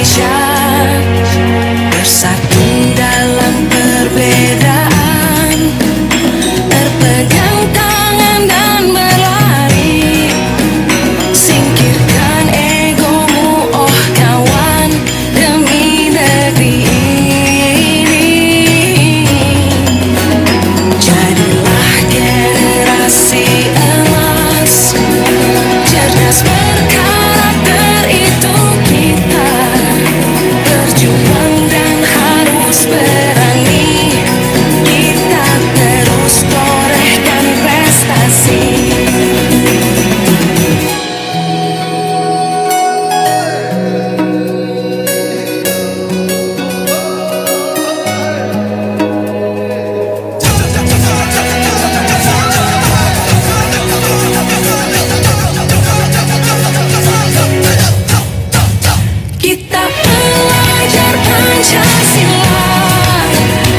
Indonesia, bersatu dalam perbedaan, berpegang tangan dan berlari. Singkirkan egomu, oh kawan, demi negeri ini. Jadilah generasi emas, cerdas berkarakter, itu kita. Berjuang dan harus berani, kita terus torehkan prestasi. Kita belajar Pancasila,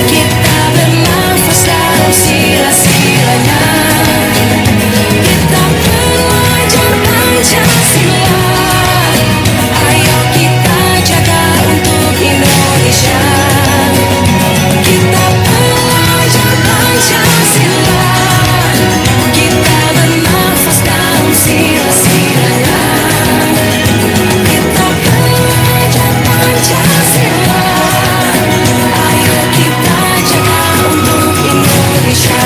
kita bernafas dalam sila-silanya. Kita belajar Pancasila, ayo kita jaga untuk Indonesia. Kita belajar Pancasila, kita bernafas dalam sila-silanya. Kita belajar Pancasila, ayo kita jaga untuk Indonesia.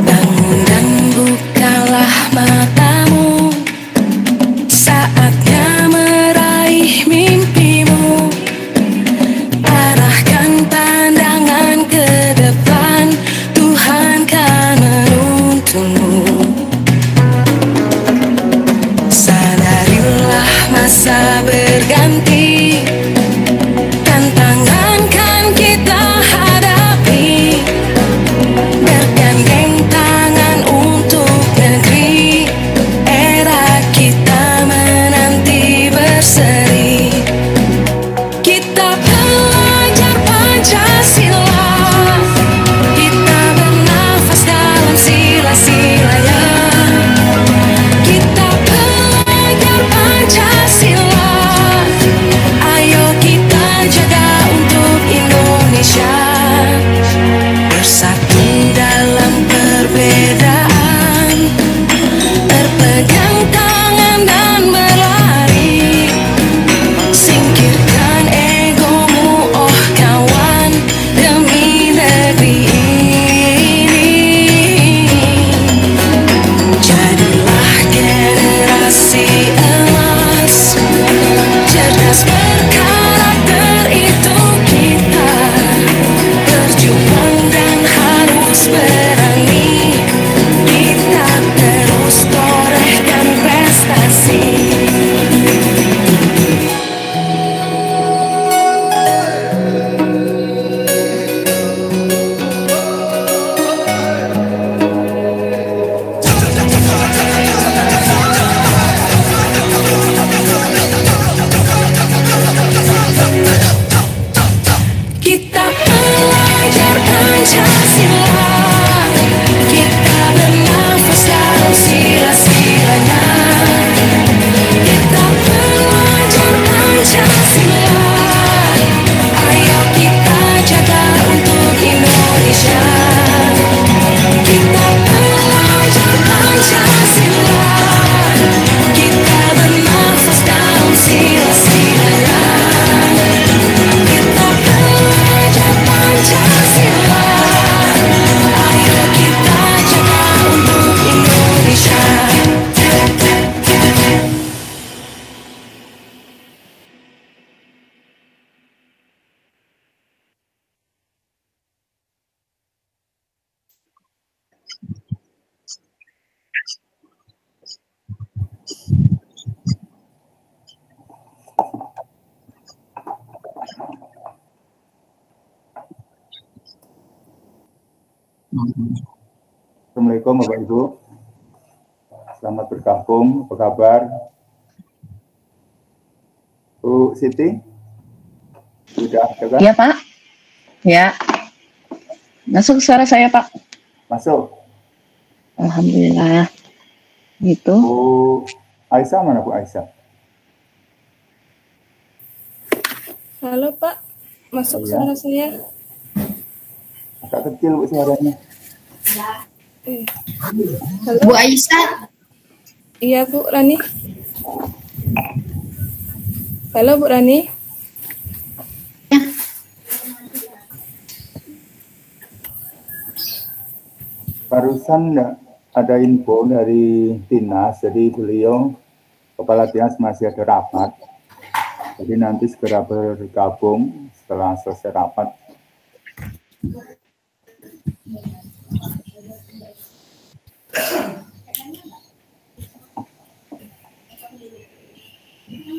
Bangun dan bukalah matamu, saatnya meraih mimpimu. Arahkan pandangan ke depan, Tuhan kan menuntunmu. Sadarilah masa berganti, tantangan kan kita hadapi. Bergandeng tangan untuk negeri, era kita menanti berseri. Kita belajar Pancasila, kita bernafas dalam sila-silanya. Kita belajar Pancasila, ayo kita jaga untuk Indonesia. Bersatu dalam perbedaan, berpegang tangan dan berlari. Singkirkan egomu, oh kawan, demi negeri ini. Jadilah generasi emas, cerdas berkarakter, itu kita. Berjuang dan harus berani, kita terus torehkan prestasi. Kita belajar Pancasila, kita bernafas dalam sila-silanya. Kita belajar Pancasila, ayo kita jaga untuk Indonesia. Kita belajar Pancasila, kita bernafas dalam sila-silanya. Kita belajar Pancasila, ayo kita jaga untuk Indonesia. Assalamualaikum Bapak Ibu. Selamat bergabung. Apa kabar? Bu Siti? Sudah kan? Ya Pak. Ya. Masuk suara saya Pak. Masuk. Alhamdulillah. Gitu. Bu Aisyah mana Bu Aisyah? Halo Pak, masuk suara saya. Agak kecil Bu suaranya. Halo. Bu Aisyah. Iya Bu Rani. Halo Bu Rani. Barusan ada info dari Dinas, jadi beliau Kepala Dinas masih ada rapat. Jadi nanti segera bergabung setelah selesai rapat.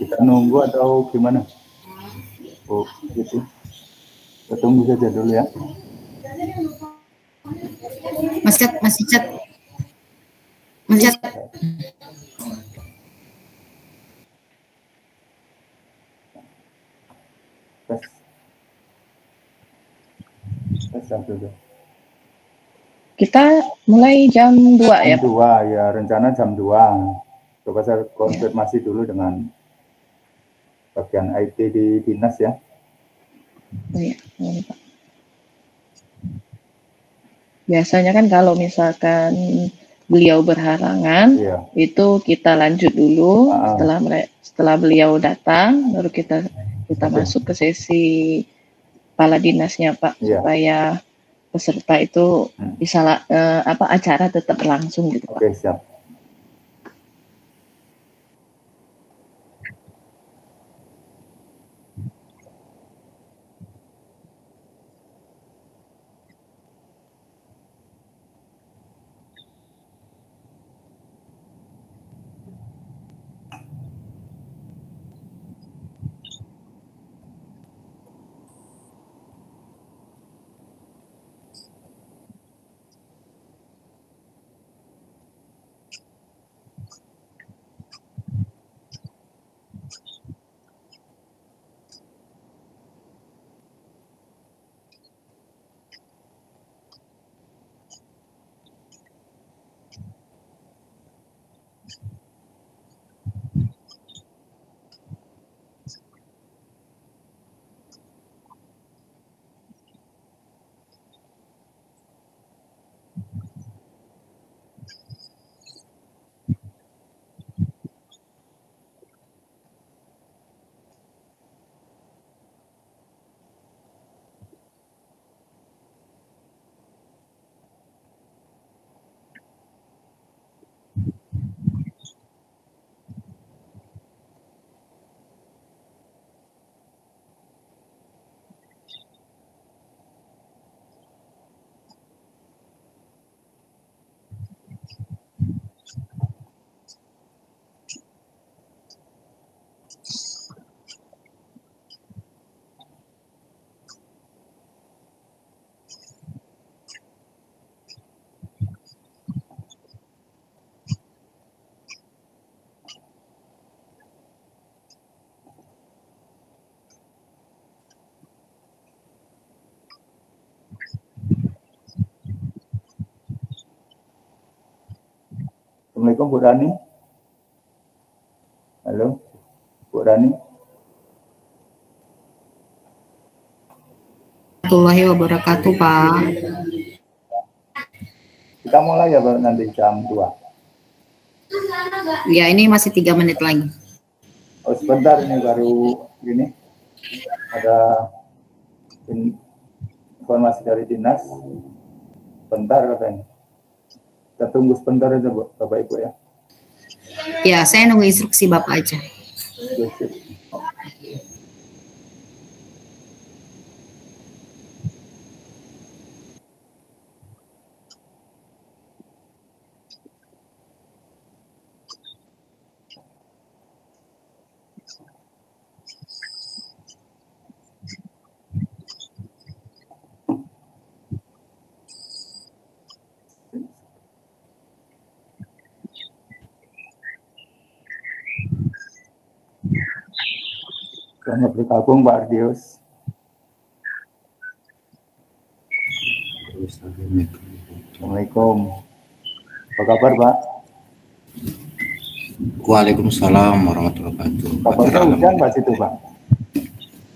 Kita nunggu atau gimana? Oh, gitu. Kita tunggu saja dulu ya. Masih chat. Tes dulu. Kita mulai jam 2 ya Pak? Jam 2 ya, rencana jam 2. Coba saya konfirmasi dulu dengan bagian IT di Dinas ya. Oh iya, Pak. Biasanya kan kalau misalkan beliau berhalangan, itu kita lanjut dulu. Setelah beliau datang, baru kita masuk ke sesi kepala dinasnya Pak, supaya peserta itu bisa acara tetap berlangsung gitu Pak. Oke, siap. Assalamualaikum Bu Rani. Halo, Bu Rani. Warahmatullahi wabarakatuh Pak. Kita mulai ya Pak nanti jam 2. Ya ini masih 3 menit lagi. Oh sebentar, ini baru ini ada informasi dari Dinas. Bentar katanya. Kita tunggu sebentar aja Bapak Ibu ya. Ya, saya nunggu instruksi Bapak aja. Selamat bergabung Pak Ardius. Assalamualaikum. Apa kabar Pak? Waalaikumsalam warahmatullahi wabarakatuh. Kabarnya hujan Pak situ Pak?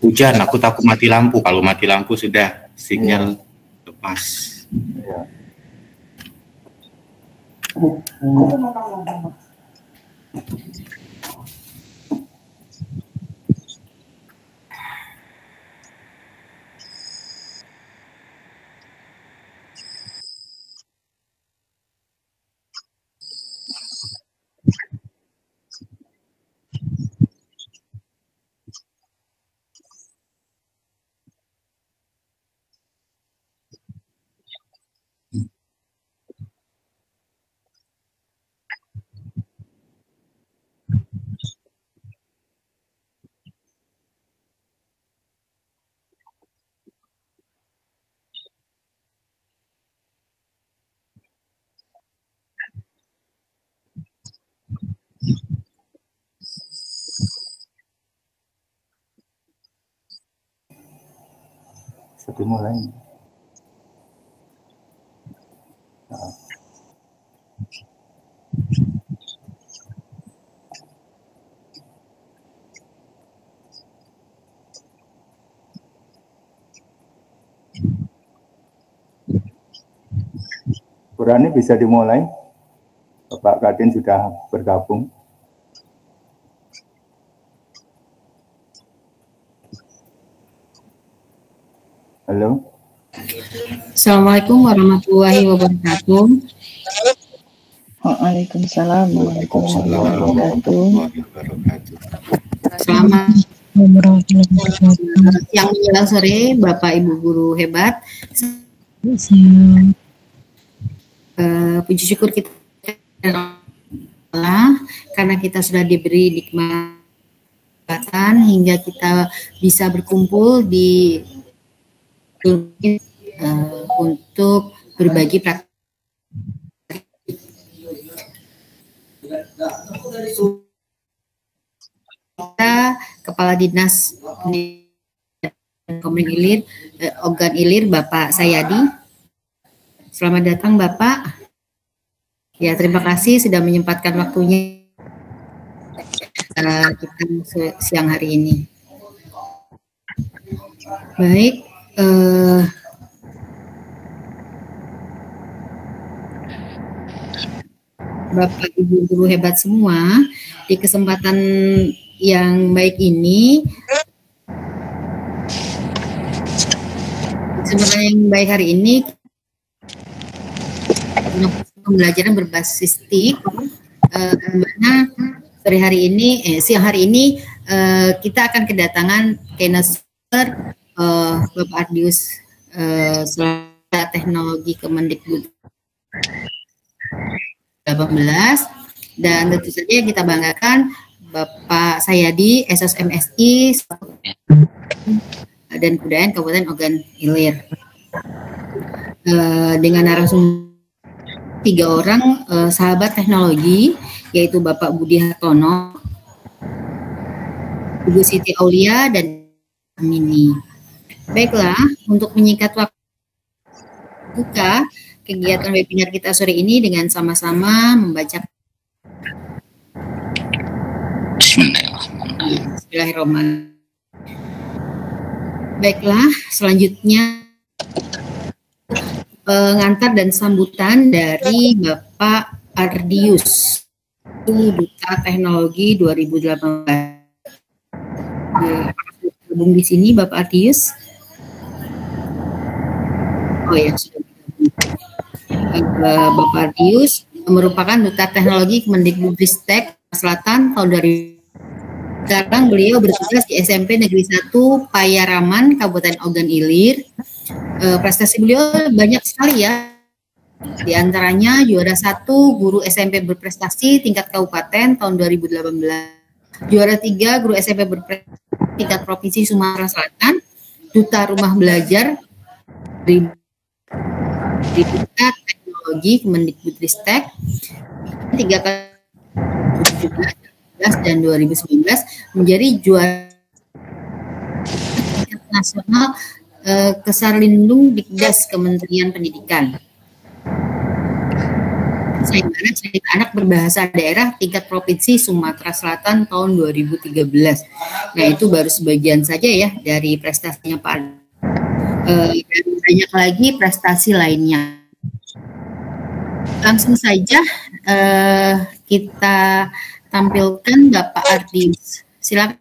Hujan, aku takut mati lampu. Kalau mati lampu sudah sinyal lepas. Ya. Sudah mulai. Nah. Purani bisa dimulai. Bapak Kadin sudah bergabung. Halo. Assalamualaikum warahmatullahi wabarakatuh. Waalaikumsalam warahmatullahi wabarakatuh. Selamat siang menjelang sore, Bapak Ibu guru hebat. Puji syukur kita karena kita sudah diberi nikmat hingga kita bisa berkumpul di untuk berbagi praktik. Kita Kepala Dinas Komering Ilir, Ogan Ilir, Bapak Sayadi. Selamat datang Bapak. Ya, terima kasih sudah menyempatkan waktunya kita siang hari ini. Baik, Bapak Ibu guru hebat semua, di kesempatan yang baik ini, hari ini pembelajaran berbasis TIK, mana siang hari ini kita akan kedatangan keynote Bapak Ardius Teknologi Kemendikbud 18, dan tentu saja kita banggakan Bapak Sayadi SSMSI dan Kebudayaan Kabupaten Ogan Ilir dengan narasumber 3 orang sahabat teknologi, yaitu Bapak Budi Hartono, Ibu Siti Aulia, dan Amini. Baiklah, untuk menyingkat waktu, buka kegiatan webinar kita sore ini dengan sama-sama membaca Bismillahirrahmanirrahim. Baiklah, selanjutnya pengantar dan sambutan dari Bapak Ardius, Duta Teknologi 2018. Bergabung di sini Bapak Ardius. Oh ya, sudah. Bapak Ardius merupakan Duta Teknologi Kemendikbudristek Selatan tahun 2000. Sekarang beliau bertugas di SMP Negeri 1 Payaraman, Kabupaten Ogan Ilir. Prestasi beliau banyak sekali ya. Di antaranya juara 1 guru SMP berprestasi tingkat kabupaten tahun 2018. Juara 3 guru SMP berprestasi tingkat provinsi Sumatera Selatan. Duta Rumah Belajar di Duta Teknologi Kemendikbudristek 3 kali 2017 dan 2019 menjadi juara Nasional Kesarlindung Dikdas Kementerian Pendidikan. Sayembara Cerita Anak Berbahasa Daerah tingkat Provinsi Sumatera Selatan tahun 2013. Nah, itu baru sebagian saja ya dari prestasinya Pak Ardi. Dan banyak lagi prestasi lainnya. Langsung saja kita tampilkan Bapak Ardi. Silakan.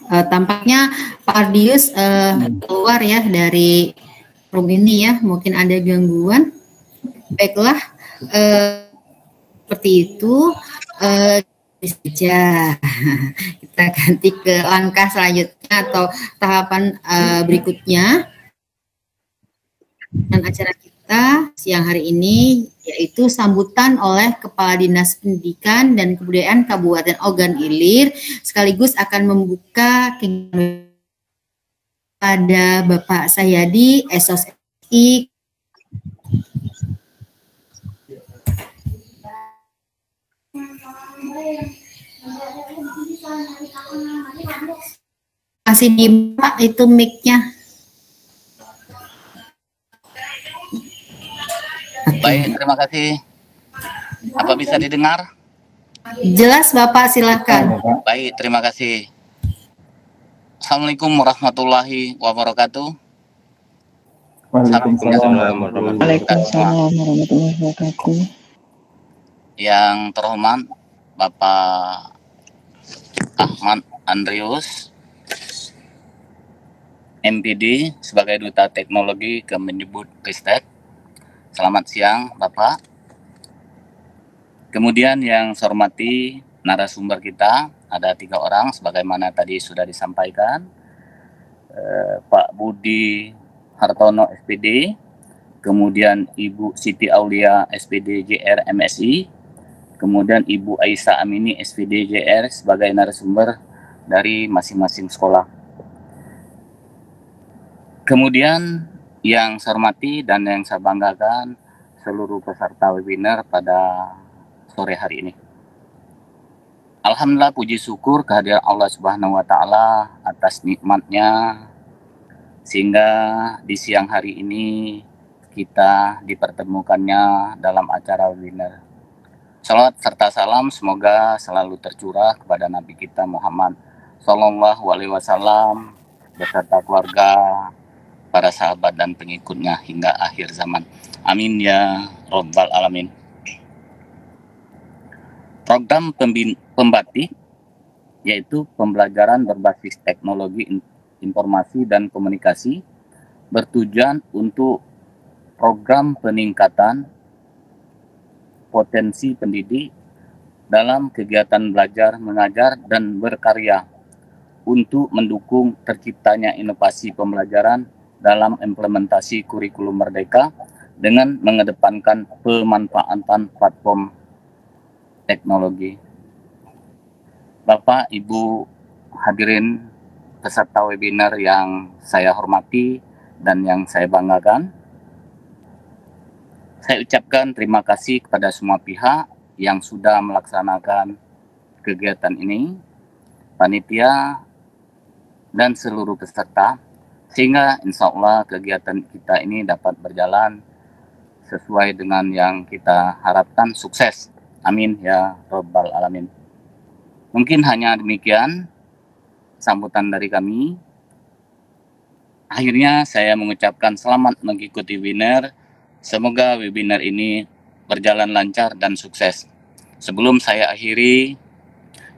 Tampaknya Pak Ardius keluar ya dari room ini ya, mungkin ada gangguan. Baiklah, seperti itu saja. Kita ganti ke langkah selanjutnya atau tahapan berikutnya. Dan acara kita siang hari ini yaitu sambutan oleh Kepala Dinas Pendidikan dan Kebudayaan Kabupaten Ogan Ilir, sekaligus akan membuka kegiatan pada Bapak Sayadi, SOSI. Masih di Pak itu mic-nya. Baik, terima kasih. Apa bisa didengar? Jelas Bapak, silakan. Baik, terima kasih. Assalamualaikum warahmatullahi wabarakatuh. Waalaikumsalam warahmatullahi wabarakatuh. Yang terhormat Bapak Ahmad Andrius, MPD sebagai Duta Teknologi Kemendikbudristek. Selamat siang Bapak. Kemudian yang saya hormati narasumber kita, ada 3 orang sebagaimana tadi sudah disampaikan. Pak Budi Hartono SPD, kemudian Ibu Siti Aulia SPD JR MSI, kemudian Ibu Aisyah Amini SPD JR sebagai narasumber dari masing-masing sekolah. Kemudian yang saya hormati dan yang saya banggakan seluruh peserta webinar pada sore hari ini. Alhamdulillah, puji syukur kehadiran Allah Subhanahu wa Ta'ala atas nikmatnya sehingga di siang hari ini kita dipertemukannya dalam acara webinar. Salawat serta salam semoga selalu tercurah kepada Nabi kita Muhammad Sallallahu Alaihi Wasallam beserta keluarga, para sahabat dan pengikutnya hingga akhir zaman. Amin ya Rabbal Alamin. Program pembatik yaitu pembelajaran berbasis teknologi informasi dan komunikasi bertujuan untuk program peningkatan potensi pendidik dalam kegiatan belajar, mengajar, dan berkarya untuk mendukung terciptanya inovasi pembelajaran dalam implementasi kurikulum merdeka dengan mengedepankan pemanfaatan platform teknologi. Bapak, Ibu hadirin peserta webinar yang saya hormati dan yang saya banggakan, saya ucapkan terima kasih kepada semua pihak yang sudah melaksanakan kegiatan ini, panitia, dan seluruh peserta, sehingga insya Allah kegiatan kita ini dapat berjalan sesuai dengan yang kita harapkan, sukses. Amin ya Rabbal Alamin. Mungkin hanya demikian sambutan dari kami. Akhirnya saya mengucapkan selamat mengikuti webinar. Semoga webinar ini berjalan lancar dan sukses. Sebelum saya akhiri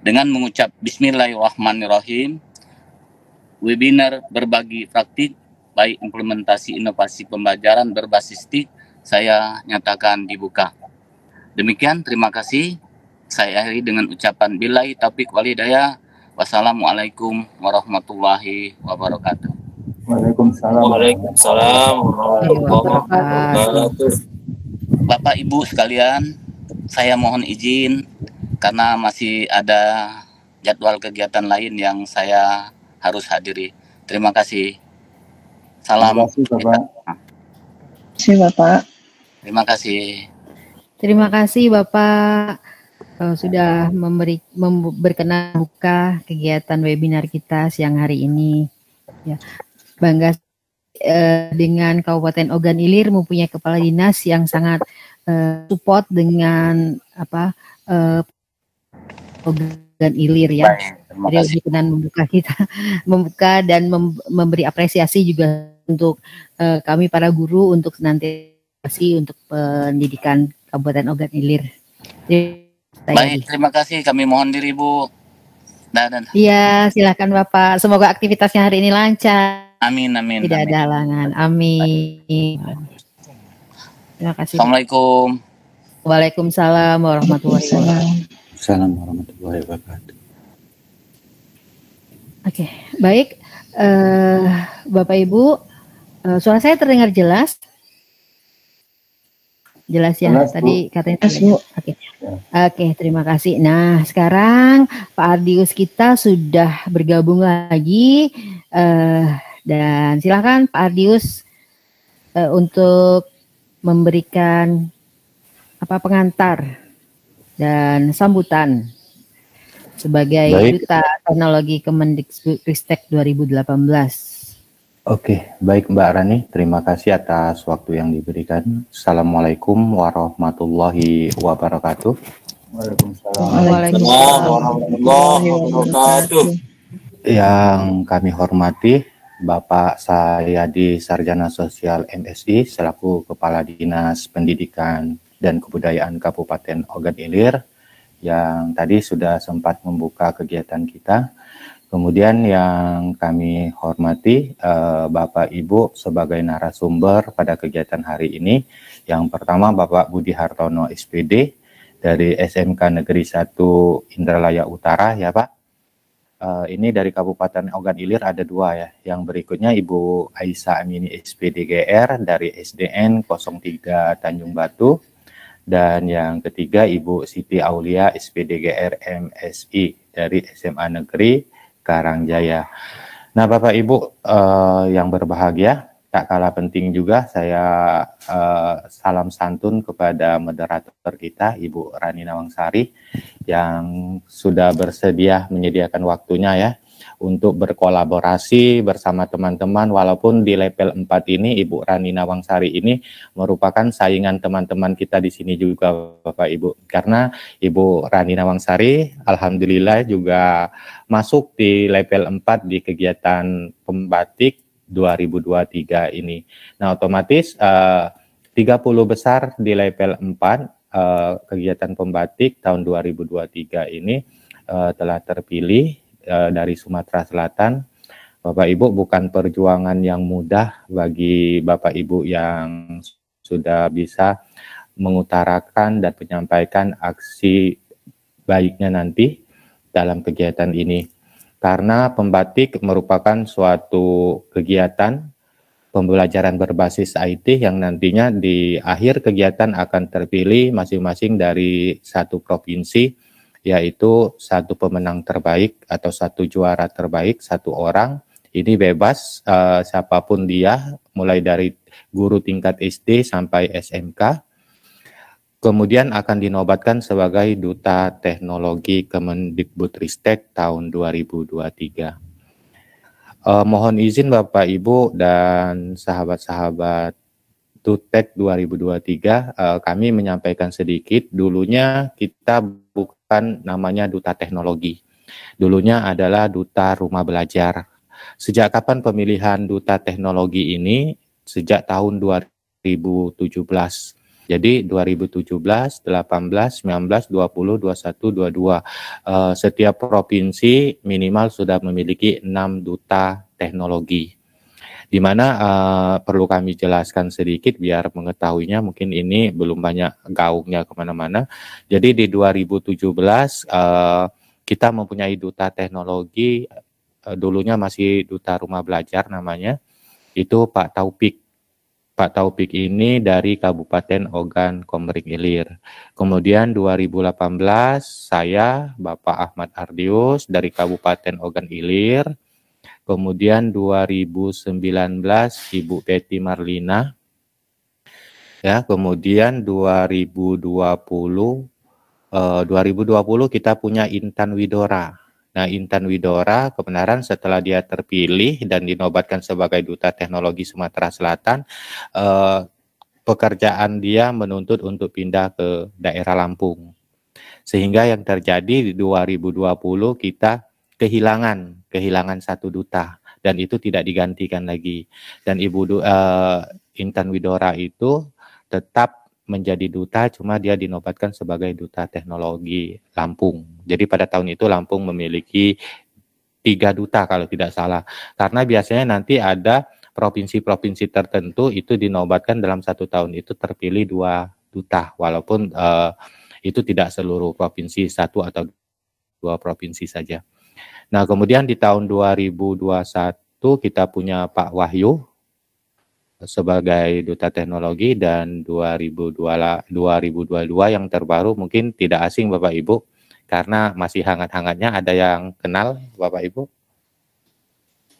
dengan mengucap Bismillahirrahmanirrahim, webinar berbagi praktik baik implementasi inovasi pembelajaran berbasis TIK saya nyatakan dibuka. Demikian, terima kasih. Saya akhiri dengan ucapan billahi taufiq wal hidayah. Wassalamualaikum warahmatullahi wabarakatuh. Waalaikumsalam. Waalaikumsalam warahmatullahi wabarakatuh. Bapak Ibu sekalian, saya mohon izin karena masih ada jadwal kegiatan lain yang saya harus hadiri. Terima kasih. Salam. Terima kasih, Bapak. Terima kasih, Bapak. Terima kasih. Terima kasih Bapak sudah berkenan buka kegiatan webinar kita siang hari ini. Ya, bangga dengan Kabupaten Ogan Ilir mempunyai kepala dinas yang sangat support dengan Ogan Ilir ya. Jadi berkenan membuka dan memberi apresiasi juga untuk kami para guru untuk nanti untuk pendidikan Kabupaten Ogan Ilir. Baik, terima kasih. Kami mohon diri, Bu. Iya, silakan Bapak. Semoga aktivitasnya hari ini lancar. Amin, amin. Tidak ada halangan. Amin. Terima kasih. Assalamualaikum. Waalaikumsalam warahmatullahi wabarakatuh. Assalamualaikum warahmatullahi wabarakatuh. Oke, baik. Bapak Ibu, suara saya terdengar jelas? Jelas ya, jelas, tadi katanya jelas. Oke, terima kasih. Nah, sekarang Pak Ardius kita sudah bergabung lagi dan silakan Pak Ardius untuk memberikan pengantar dan sambutan sebagai Duta Teknologi Kemendikbudristek 2018. Oke, baik Mbak Rani, terima kasih atas waktu yang diberikan. Assalamualaikum warahmatullahi wabarakatuh. Waalaikumsalam warahmatullahi wabarakatuh. Yang kami hormati Bapak Sayadi Sarjana Sosial MSI selaku Kepala Dinas Pendidikan dan Kebudayaan Kabupaten Ogan Ilir yang tadi sudah sempat membuka kegiatan kita. Kemudian yang kami hormati Bapak Ibu sebagai narasumber pada kegiatan hari ini. Yang pertama Bapak Budi Hartono SPD dari SMK Negeri 1 Indralaya Utara ya Pak. Ini dari Kabupaten Ogan Ilir ada 2 ya. Yang berikutnya Ibu Aisyah Amini SPD GR dari SDN 03 Tanjung Batu. Dan yang ketiga Ibu Siti Aulia SPD GR MSI dari SMA Negeri Karangjaya. Nah, Bapak Ibu yang berbahagia, tak kalah penting juga saya salam santun kepada moderator kita, Ibu Rani Nawangsari, yang sudah bersedia menyediakan waktunya ya untuk berkolaborasi bersama teman-teman, walaupun di level 4 ini Ibu Rani Nawangsari ini merupakan saingan teman-teman kita di sini juga Bapak Ibu, karena Ibu Rani Nawangsari alhamdulillah juga masuk di level 4 di kegiatan Pembatik 2023 ini. Nah, otomatis 30 besar di level 4 kegiatan Pembatik tahun 2023 ini telah terpilih dari Sumatera Selatan. Bapak Ibu, bukan perjuangan yang mudah bagi Bapak Ibu yang sudah bisa mengutarakan dan menyampaikan aksi baiknya nanti dalam kegiatan ini. Karena Pembatik merupakan suatu kegiatan pembelajaran berbasis IT yang nantinya di akhir kegiatan akan terpilih masing-masing dari satu provinsi, yaitu satu pemenang terbaik atau satu juara terbaik, satu orang. Ini bebas siapapun dia, mulai dari guru tingkat SD sampai SMK. Kemudian akan dinobatkan sebagai Duta Teknologi Kemendikbudristek tahun 2023. Mohon izin Bapak Ibu dan sahabat-sahabat Dutek 2023, kami menyampaikan sedikit. Dulunya kita bukan namanya Duta Teknologi. Dulunya adalah Duta Rumah Belajar. Sejak kapan pemilihan Duta Teknologi ini? Sejak tahun 2017. Jadi 2017, 18, 19, 20, 21, 22. Setiap provinsi minimal sudah memiliki 6 Duta Teknologi. Di mana perlu kami jelaskan sedikit biar mengetahuinya, mungkin ini belum banyak gaungnya kemana-mana. Jadi di 2017 kita mempunyai Duta Teknologi, dulunya masih Duta Rumah Belajar namanya, itu Pak Taufik. Pak Taufik ini dari Kabupaten Ogan Komering Ilir. Kemudian 2018 saya Bapak Ahmad Ardius dari Kabupaten Ogan Ilir. Kemudian 2019 Ibu Betty Marlina Ya, kemudian 2020 kita punya Intan Widora. Nah, Intan Widora kebenaran setelah dia terpilih dan dinobatkan sebagai Duta Teknologi Sumatera Selatan, pekerjaan dia menuntut untuk pindah ke daerah Lampung. Sehingga yang terjadi di 2020 kita kehilangan satu duta dan itu tidak digantikan lagi. Dan Intan Widora itu tetap menjadi duta, cuma dia dinobatkan sebagai Duta Teknologi Lampung. Jadi pada tahun itu Lampung memiliki 3 duta kalau tidak salah. Karena biasanya nanti ada provinsi-provinsi tertentu itu dinobatkan dalam 1 tahun itu terpilih 2 duta, walaupun itu tidak seluruh provinsi, 1 atau 2 provinsi saja. Nah, kemudian di tahun 2021 kita punya Pak Wahyu sebagai Duta Teknologi, dan 2022 yang terbaru mungkin tidak asing Bapak Ibu karena masih hangat-hangatnya. Ada yang kenal Bapak Ibu?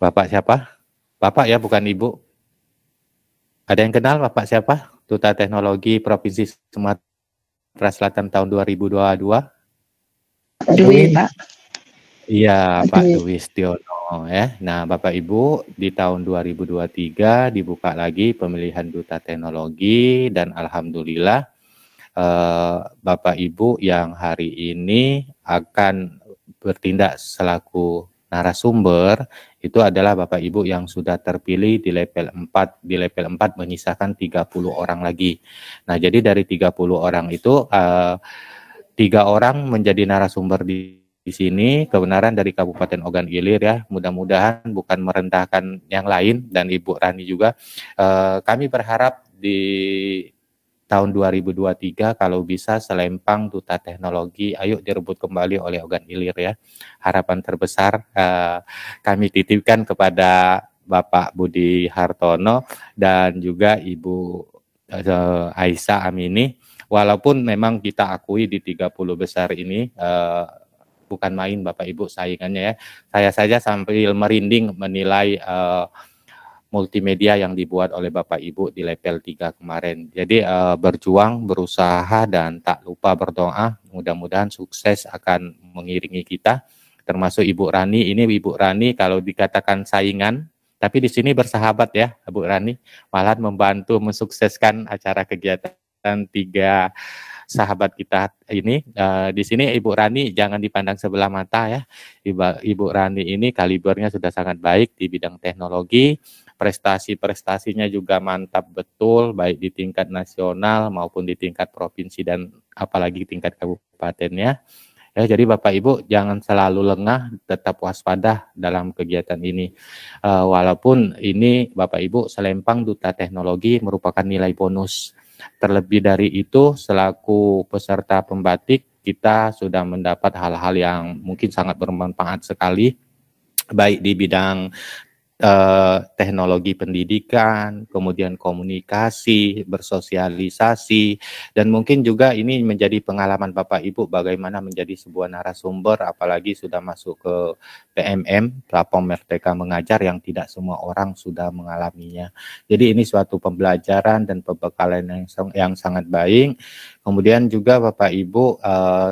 Bapak siapa? Bapak ya, bukan Ibu. Ada yang kenal Bapak siapa? Duta Teknologi Provinsi Sumatera Selatan tahun 2022? Dwi, Pak. Iya, Pak Dwi Setiono ya. Nah, Bapak Ibu, di tahun 2023 dibuka lagi pemilihan Duta Teknologi, dan alhamdulillah Bapak Ibu yang hari ini akan bertindak selaku narasumber itu adalah Bapak Ibu yang sudah terpilih di level 4. Di level 4 menyisakan 30 orang lagi. Nah, jadi dari 30 orang itu 3 orang menjadi narasumber di sini, kebenaran dari Kabupaten Ogan Ilir ya. Mudah-mudahan bukan merendahkan yang lain, dan Ibu Rani juga. Kami berharap di tahun 2023 kalau bisa selempang Duta Teknologi ayo direbut kembali oleh Ogan Ilir ya. Harapan terbesar kami titipkan kepada Bapak Budi Hartono dan juga Ibu Aisyah Amini. Walaupun memang kita akui di 30 besar ini bukan main Bapak Ibu saingannya ya. Saya saja sambil merinding menilai multimedia yang dibuat oleh Bapak Ibu di level 3 kemarin. Jadi berjuang, berusaha, dan tak lupa berdoa. Mudah-mudahan sukses akan mengiringi kita. Termasuk Ibu Rani. Ini Ibu Rani kalau dikatakan saingan, tapi di sini bersahabat ya Bu Rani. Malah membantu mensukseskan acara kegiatan 3 sahabat kita ini. Di sini Ibu Rani jangan dipandang sebelah mata ya. Ibu Rani ini kalibernya sudah sangat baik di bidang teknologi. Prestasinya juga mantap betul, baik di tingkat nasional maupun di tingkat provinsi dan apalagi tingkat kabupatennya. Ya, jadi Bapak Ibu jangan selalu lengah, tetap waspada dalam kegiatan ini. Walaupun ini Bapak Ibu selempang Duta Teknologi merupakan nilai bonus. Terlebih dari itu, selaku peserta pembatik, kita sudah mendapat hal-hal yang mungkin sangat bermanfaat sekali, baik di bidang teknologi pendidikan, kemudian komunikasi, bersosialisasi, dan mungkin juga ini menjadi pengalaman Bapak Ibu bagaimana menjadi sebuah narasumber, apalagi sudah masuk ke PMM, platform Merdeka Mengajar, yang tidak semua orang sudah mengalaminya. Jadi ini suatu pembelajaran dan pembekalan yang sangat baik. Kemudian juga Bapak Ibu,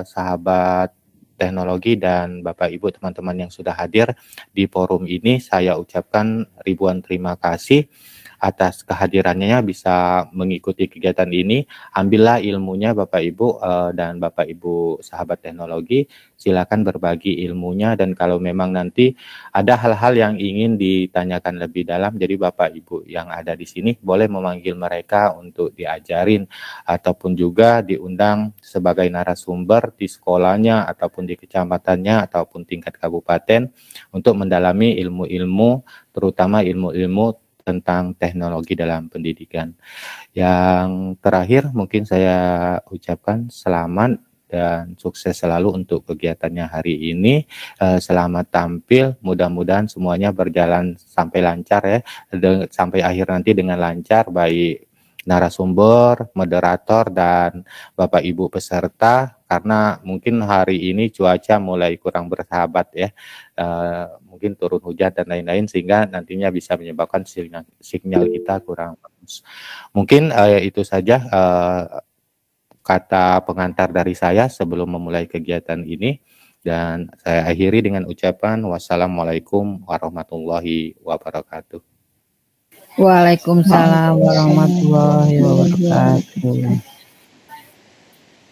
sahabat teknologi dan Bapak Ibu teman-teman yang sudah hadir di forum ini, saya ucapkan ribuan terima kasih atas kehadirannya bisa mengikuti kegiatan ini. Ambillah ilmunya Bapak Ibu dan Bapak Ibu sahabat teknologi, silakan berbagi ilmunya, dan kalau memang nanti ada hal-hal yang ingin ditanyakan lebih dalam, jadi Bapak Ibu yang ada di sini boleh memanggil mereka untuk diajarin ataupun juga diundang sebagai narasumber di sekolahnya ataupun di kecamatannya ataupun tingkat kabupaten untuk mendalami ilmu-ilmu, terutama ilmu-ilmu tentang teknologi dalam pendidikan. Yang terakhir mungkin saya ucapkan selamat dan sukses selalu untuk kegiatannya hari ini. Selamat tampil, mudah-mudahan semuanya berjalan sampai lancar ya, sampai akhir nanti dengan lancar, baik narasumber, moderator, dan Bapak Ibu peserta. karena mungkin hari ini cuaca mulai kurang bersahabat ya, mungkin turun hujan dan lain-lain sehingga nantinya bisa menyebabkan sinyal kita kurang bagus. Mungkin itu saja kata pengantar dari saya sebelum memulai kegiatan ini, dan saya akhiri dengan ucapan wassalamualaikum warahmatullahi wabarakatuh. Waalaikumsalam warahmatullahi wabarakatuh.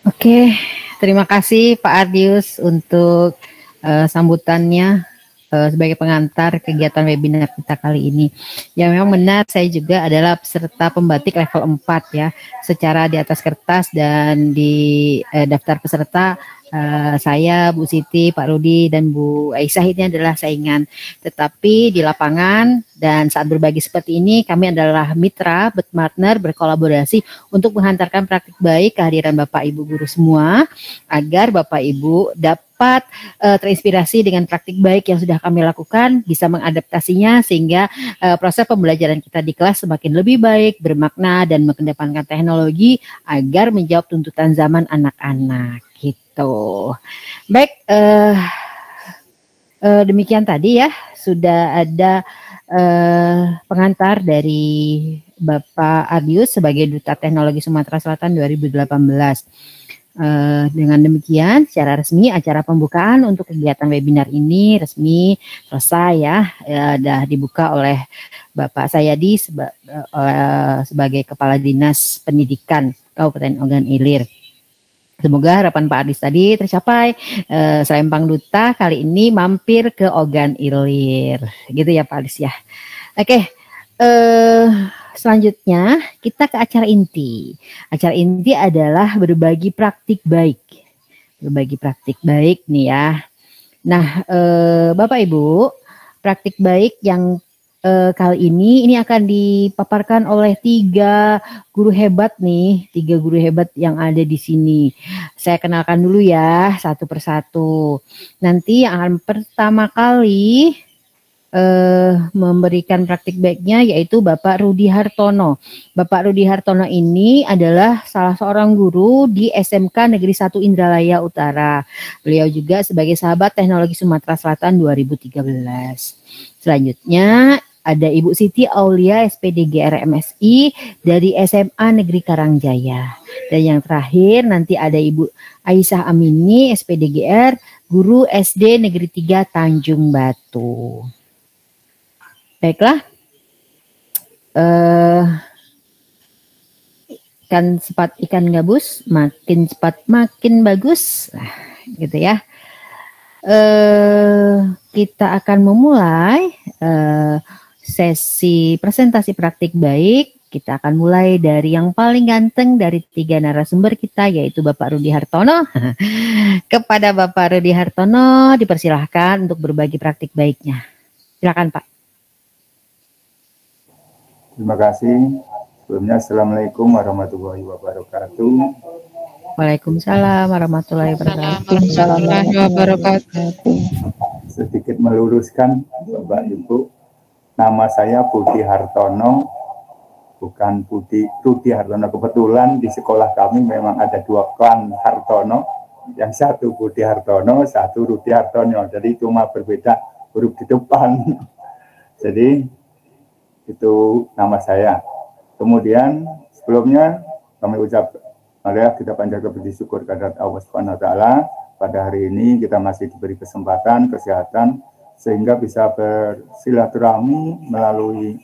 Oke, terima kasih Pak Ardius untuk sambutannya sebagai pengantar kegiatan webinar kita kali ini. Ya memang benar, saya juga adalah peserta pembatik level 4 ya. Secara di atas kertas dan di daftar peserta saya, Bu Siti, Pak Rudi, dan Bu Aisyah ini adalah saingan. Tetapi di lapangan dan saat berbagi seperti ini, kami adalah mitra, partner, berkolaborasi untuk menghantarkan praktik baik kehadiran Bapak Ibu guru semua, agar Bapak Ibu dapat terinspirasi dengan praktik baik yang sudah kami lakukan, bisa mengadaptasinya sehingga proses pembelajaran kita di kelas semakin lebih baik, bermakna, dan mengedepankan teknologi agar menjawab tuntutan zaman anak-anak. Gitu. Baik, demikian tadi ya, sudah ada pengantar dari Bapak Ardius sebagai Duta Teknologi Sumatera Selatan 2018. Dengan demikian, secara resmi acara pembukaan untuk kegiatan webinar ini resmi selesai ya, sudah dibuka oleh Bapak Sayadi sebagai Kepala Dinas Pendidikan Kabupaten Ogan Ilir. Semoga harapan Pak Ardis tadi tercapai. Selempang Duta kali ini mampir ke Ogan Ilir, gitu ya Pak Ardis ya. Oke, selanjutnya kita ke acara inti. Acara inti adalah berbagi praktik baik. Berbagi praktik baik nih ya. Nah, Bapak Ibu, praktik baik yang kali ini akan dipaparkan oleh 3 guru hebat nih, 3 guru hebat yang ada di sini. Saya kenalkan dulu ya, satu persatu. Nanti yang akan pertama kali memberikan praktik baiknya yaitu Bapak Rudi Hartono. Bapak Rudi Hartono ini adalah salah seorang guru di SMK Negeri 1 Indralaya Utara. Beliau juga sebagai sahabat teknologi Sumatera Selatan 2013. Selanjutnya ada Ibu Siti Aulia SPDGR MSI dari SMA Negeri Karangjaya. Dan yang terakhir nanti ada Ibu Aisyah Amini SPDGR Guru SD Negeri 3 Tanjung Batu. Baiklah, ikan cepat ikan gabus, makin cepat makin bagus, nah, gitu ya. Kita akan memulai sesi presentasi praktik baik. Kita akan mulai dari yang paling ganteng dari 3 narasumber kita, yaitu Bapak Rudi Hartono. Kepada Bapak Rudi Hartono dipersilahkan untuk berbagi praktik baiknya. Silakan Pak. Terima kasih. Sebelumnya Assalamualaikum warahmatullahi wabarakatuh. Waalaikumsalam warahmatullahi wabarakatuh. Sedikit meluruskan Bapak Ibu, nama saya Budi Hartono, bukan Rudi Hartono. Kebetulan di sekolah kami memang ada 2 klan Hartono, yang satu Budi Hartono, satu Rudi Hartono. Jadi cuma berbeda huruf di depan. Jadi itu nama saya. Kemudian sebelumnya kami marilah kita panjatkan puji syukur kehadirat Allah Subhanahu wa taala. Pada hari ini kita masih diberi kesempatan, kesehatan sehingga bisa bersilaturahmi melalui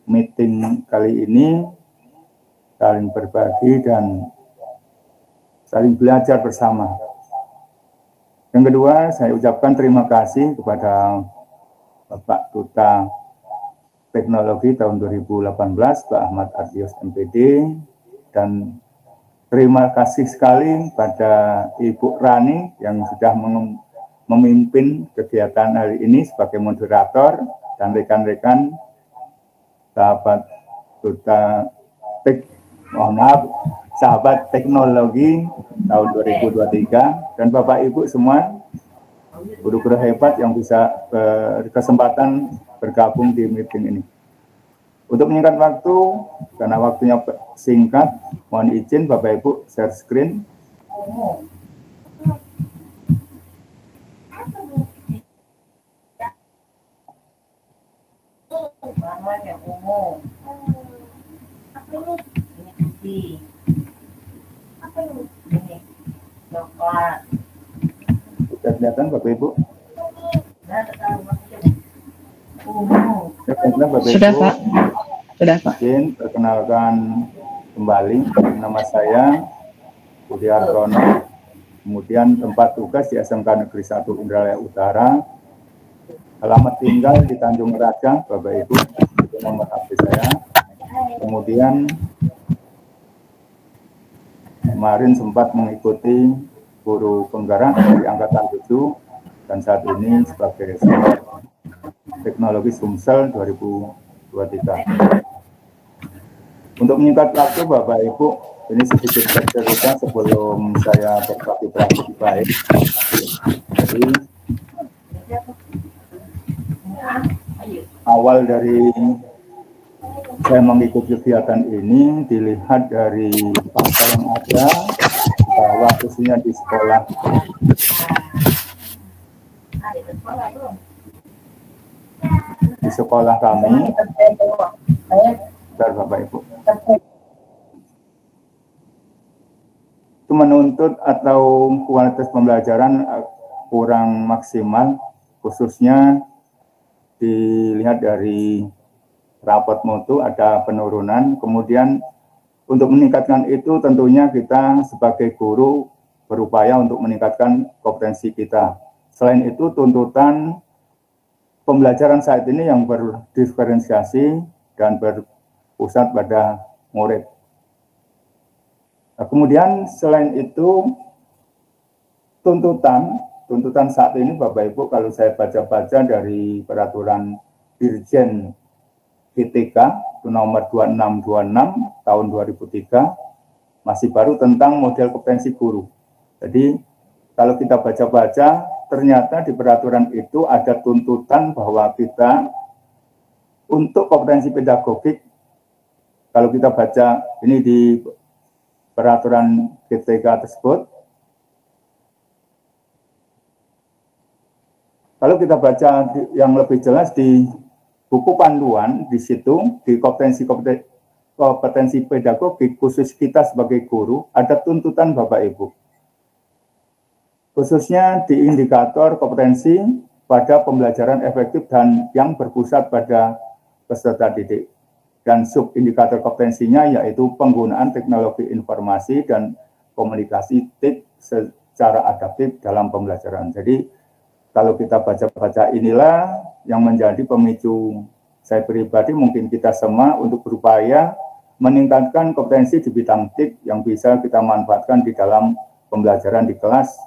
meeting kali ini, saling berbagi dan saling belajar bersama. Yang kedua, saya ucapkan terima kasih kepada Bapak Duta Teknologi tahun 2018, Pak Ahmad Ardius MPD, dan terima kasih sekali pada Ibu Rani yang sudah memimpin kegiatan hari ini sebagai moderator, dan rekan-rekan sahabat Duta sahabat teknologi tahun 2023, dan Bapak Ibu semua guru-guru hebat yang bisa berkesempatan bergabung di meeting ini. Untuk menyingkat waktu, karena waktunya singkat, mohon izin Bapak Ibu share screen. Sudah kelihatan Bapak Ibu? Sudah Pak. Sudah Pak. Mungkin perkenalkan kembali, nama saya Budi Artono, kemudian tempat tugas di SMK Negeri 1 Indralaya Utara, alamat tinggal di Tanjung Raja, Bapak Ibu, itu nomor HP saya. Kemudian kemarin sempat mengikuti guru penggerak dari Angkatan 7 dan saat ini sebagai teknologi Sumsel 2023. Untuk menyingkat waktu Bapak Ibu, ini sedikit cerita sebelum saya berpartisipasi baik. Jadi awal dari saya mengikuti kegiatan ini dilihat dari fakta yang ada bahwa khususnya di sekolah kami, bentar Bapak Ibu, itu menuntut atau kualitas pembelajaran kurang maksimal, khususnya dilihat dari rapot mutu ada penurunan. Kemudian untuk meningkatkan itu tentunya kita sebagai guru berupaya untuk meningkatkan kompetensi kita. Selain itu tuntutan pembelajaran saat ini yang berdiferensiasi dan berpusat pada murid. Nah, kemudian selain itu tuntutan saat ini Bapak Ibu, kalau saya baca-baca dari peraturan Dirjen GTK itu nomor 2626 tahun 2003 masih baru tentang model kompetensi guru. Jadi kalau kita baca-baca ternyata di peraturan itu ada tuntutan bahwa kita untuk kompetensi pedagogik, kalau kita baca ini di peraturan GTK tersebut, kalau kita baca yang lebih jelas di buku panduan, di situ di kompetensi pedagogik khusus kita sebagai guru ada tuntutan Bapak Ibu, khususnya di indikator kompetensi pada pembelajaran efektif dan yang berpusat pada peserta didik, dan subindikator kompetensinya yaitu penggunaan teknologi informasi dan komunikasi TIK secara adaptif dalam pembelajaran. Jadi kalau kita baca-baca inilah yang menjadi pemicu saya pribadi, mungkin kita semua untuk berupaya meningkatkan kompetensi di bidang TIK yang bisa kita manfaatkan di dalam pembelajaran di kelas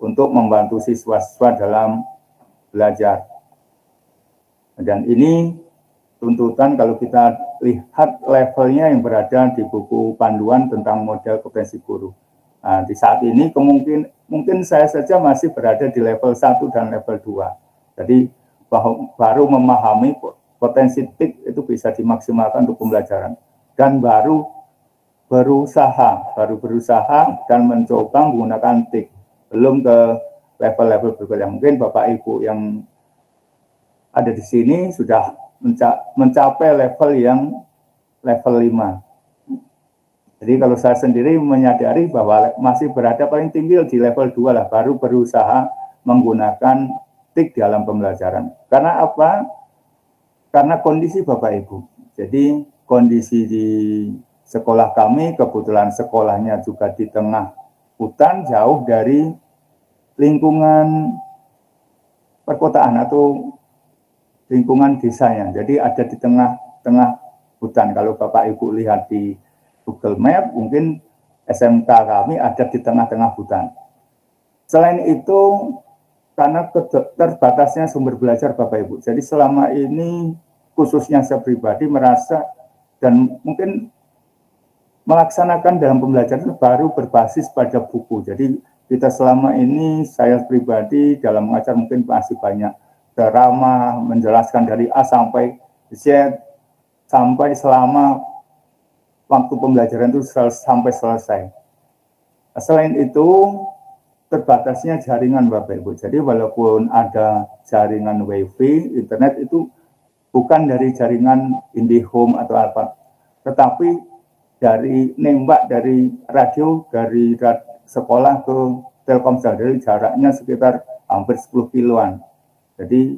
untuk membantu siswa-siswa dalam belajar. Dan ini tuntutan kalau kita lihat levelnya yang berada di buku panduan tentang model kompetensi guru. Nah, di saat ini mungkin saya saja masih berada di level 1 dan level 2. Jadi baru memahami potensi TIK itu bisa dimaksimalkan untuk pembelajaran. Dan baru berusaha dan mencoba menggunakan TIK. Belum ke level-level berikutnya. Mungkin Bapak Ibu yang ada di sini sudah mencapai level yang level 5. Jadi kalau saya sendiri menyadari bahwa masih berada paling tinggi di level 2 lah, baru berusaha menggunakan TIK dalam pembelajaran. Karena apa? Karena kondisi Bapak Ibu. Jadi kondisi di sekolah kami, kebetulan sekolahnya juga di tengah hutan, jauh dari lingkungan perkotaan atau lingkungan desanya. Jadi ada di tengah-tengah hutan. Kalau Bapak Ibu lihat di Google Map, mungkin SMK kami ada di tengah-tengah hutan. Selain itu, karena terbatasnya sumber belajar Bapak Ibu, jadi selama ini khususnya saya pribadi merasa dan mungkin melaksanakan dalam pembelajaran baru berbasis pada buku. Jadi kita selama ini, saya pribadi dalam mengajar mungkin masih banyak drama, menjelaskan dari A sampai Z, sampai selama waktu pembelajaran itu sampai selesai. Selain itu, terbatasnya jaringan Bapak Ibu. Jadi walaupun ada jaringan WiFi, internet itu bukan dari jaringan IndiHome atau apa, tetapi dari nembak dari radio dari sekolah ke Telkomsel, jadi jaraknya sekitar hampir 10 kiloan. Jadi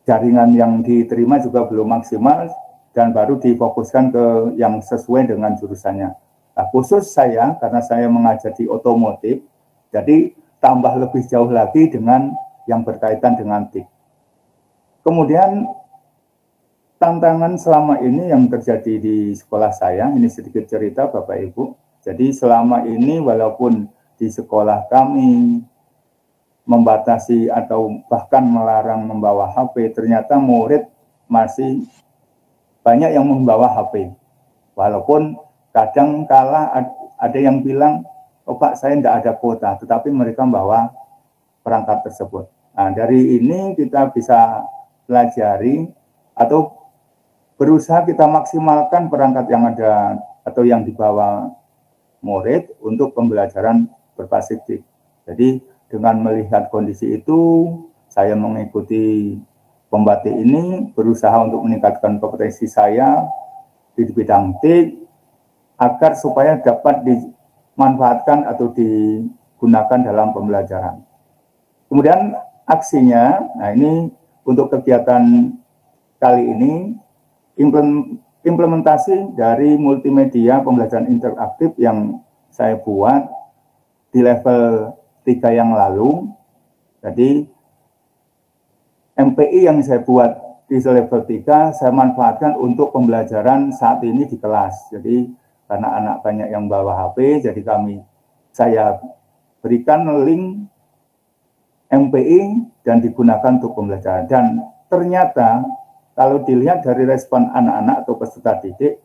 jaringan yang diterima juga belum maksimal dan baru difokuskan ke yang sesuai dengan jurusannya. Nah, khusus saya, karena saya mengajar di otomotif, jadi tambah lebih jauh lagi dengan yang berkaitan dengan TIK. Kemudian tantangan selama ini yang terjadi di sekolah saya, ini sedikit cerita Bapak Ibu. Jadi selama ini walaupun di sekolah kami membatasi atau bahkan melarang membawa HP, ternyata murid masih banyak yang membawa HP. Walaupun kadang kala ada yang bilang, oh Pak saya tidak ada kuota, tetapi mereka membawa perangkat tersebut. Nah dari ini kita bisa pelajari atau berusaha kita maksimalkan perangkat yang ada atau yang dibawa murid untuk pembelajaran berbasis TIK. Jadi dengan melihat kondisi itu, saya mengikuti pembatik ini, berusaha untuk meningkatkan kompetensi saya di bidang TIK, agar supaya dapat dimanfaatkan atau digunakan dalam pembelajaran. Kemudian aksinya, nah ini untuk kegiatan kali ini, implementasi dari multimedia pembelajaran interaktif yang saya buat di level 3 yang lalu. Jadi MPI yang saya buat di level 3 saya manfaatkan untuk pembelajaran saat ini di kelas. Jadi karena anak banyak yang bawa HP, jadi saya berikan link MPI dan digunakan untuk pembelajaran. Dan ternyata kalau dilihat dari respon anak-anak atau peserta didik,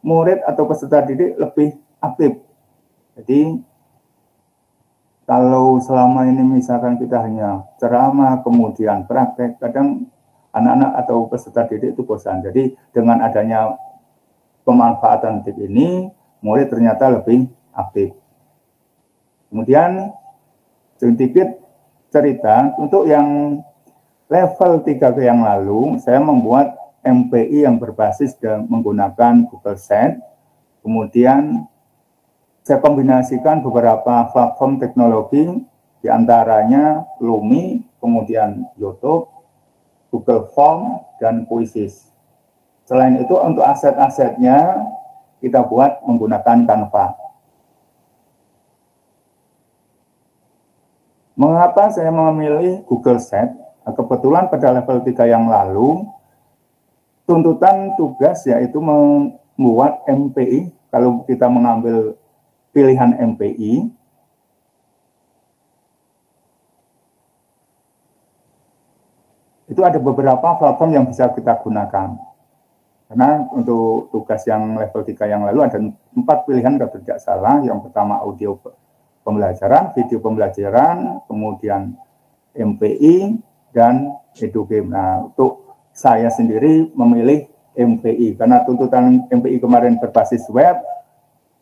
murid atau peserta didik lebih aktif. Jadi kalau selama ini misalkan kita hanya ceramah, kemudian praktek, kadang anak-anak atau peserta didik itu bosan. Jadi dengan adanya pemanfaatan TIK ini, murid ternyata lebih aktif. Kemudian sedikit cerita, untuk yang level 3 yang lalu, saya membuat MPI yang berbasis dan menggunakan Google Sheet. Kemudian saya kombinasikan beberapa platform teknologi, diantaranya Lumi, kemudian YouTube, Google Form, dan Quizzes. Selain itu, untuk aset-asetnya kita buat menggunakan Canva. Mengapa saya memilih Google Sheet? Kebetulan pada level 3 yang lalu, tuntutan tugas yaitu membuat MPI. Kalau kita mengambil pilihan MPI, itu ada beberapa platform yang bisa kita gunakan. Karena untuk tugas yang level 3 yang lalu ada 4 pilihan kalau tidak salah. Yang pertama audio pembelajaran, video pembelajaran, kemudian MPI, dan EduGame. Nah, untuk saya sendiri memilih MPI, karena tuntutan MPI kemarin berbasis web,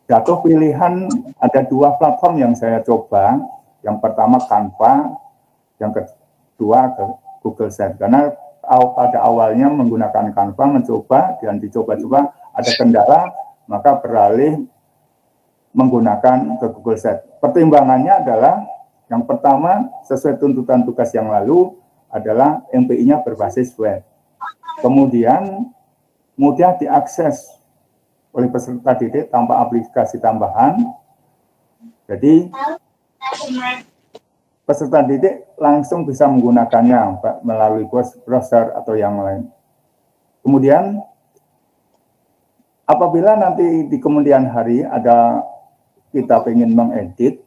jatuh pilihan ada 2 platform yang saya coba. Yang pertama Canva, yang kedua Google Sheet. Karena pada awalnya menggunakan Canva, mencoba dan dicoba-coba ada kendala, maka beralih menggunakan ke Google Sheet. Pertimbangannya adalah yang pertama, sesuai tuntutan tugas yang lalu, adalah MPI-nya berbasis web. Kemudian mudah diakses oleh peserta didik tanpa aplikasi tambahan. Jadi peserta didik langsung bisa menggunakannya melalui browser atau yang lain. Kemudian apabila nanti di kemudian hari kita ingin mengedit,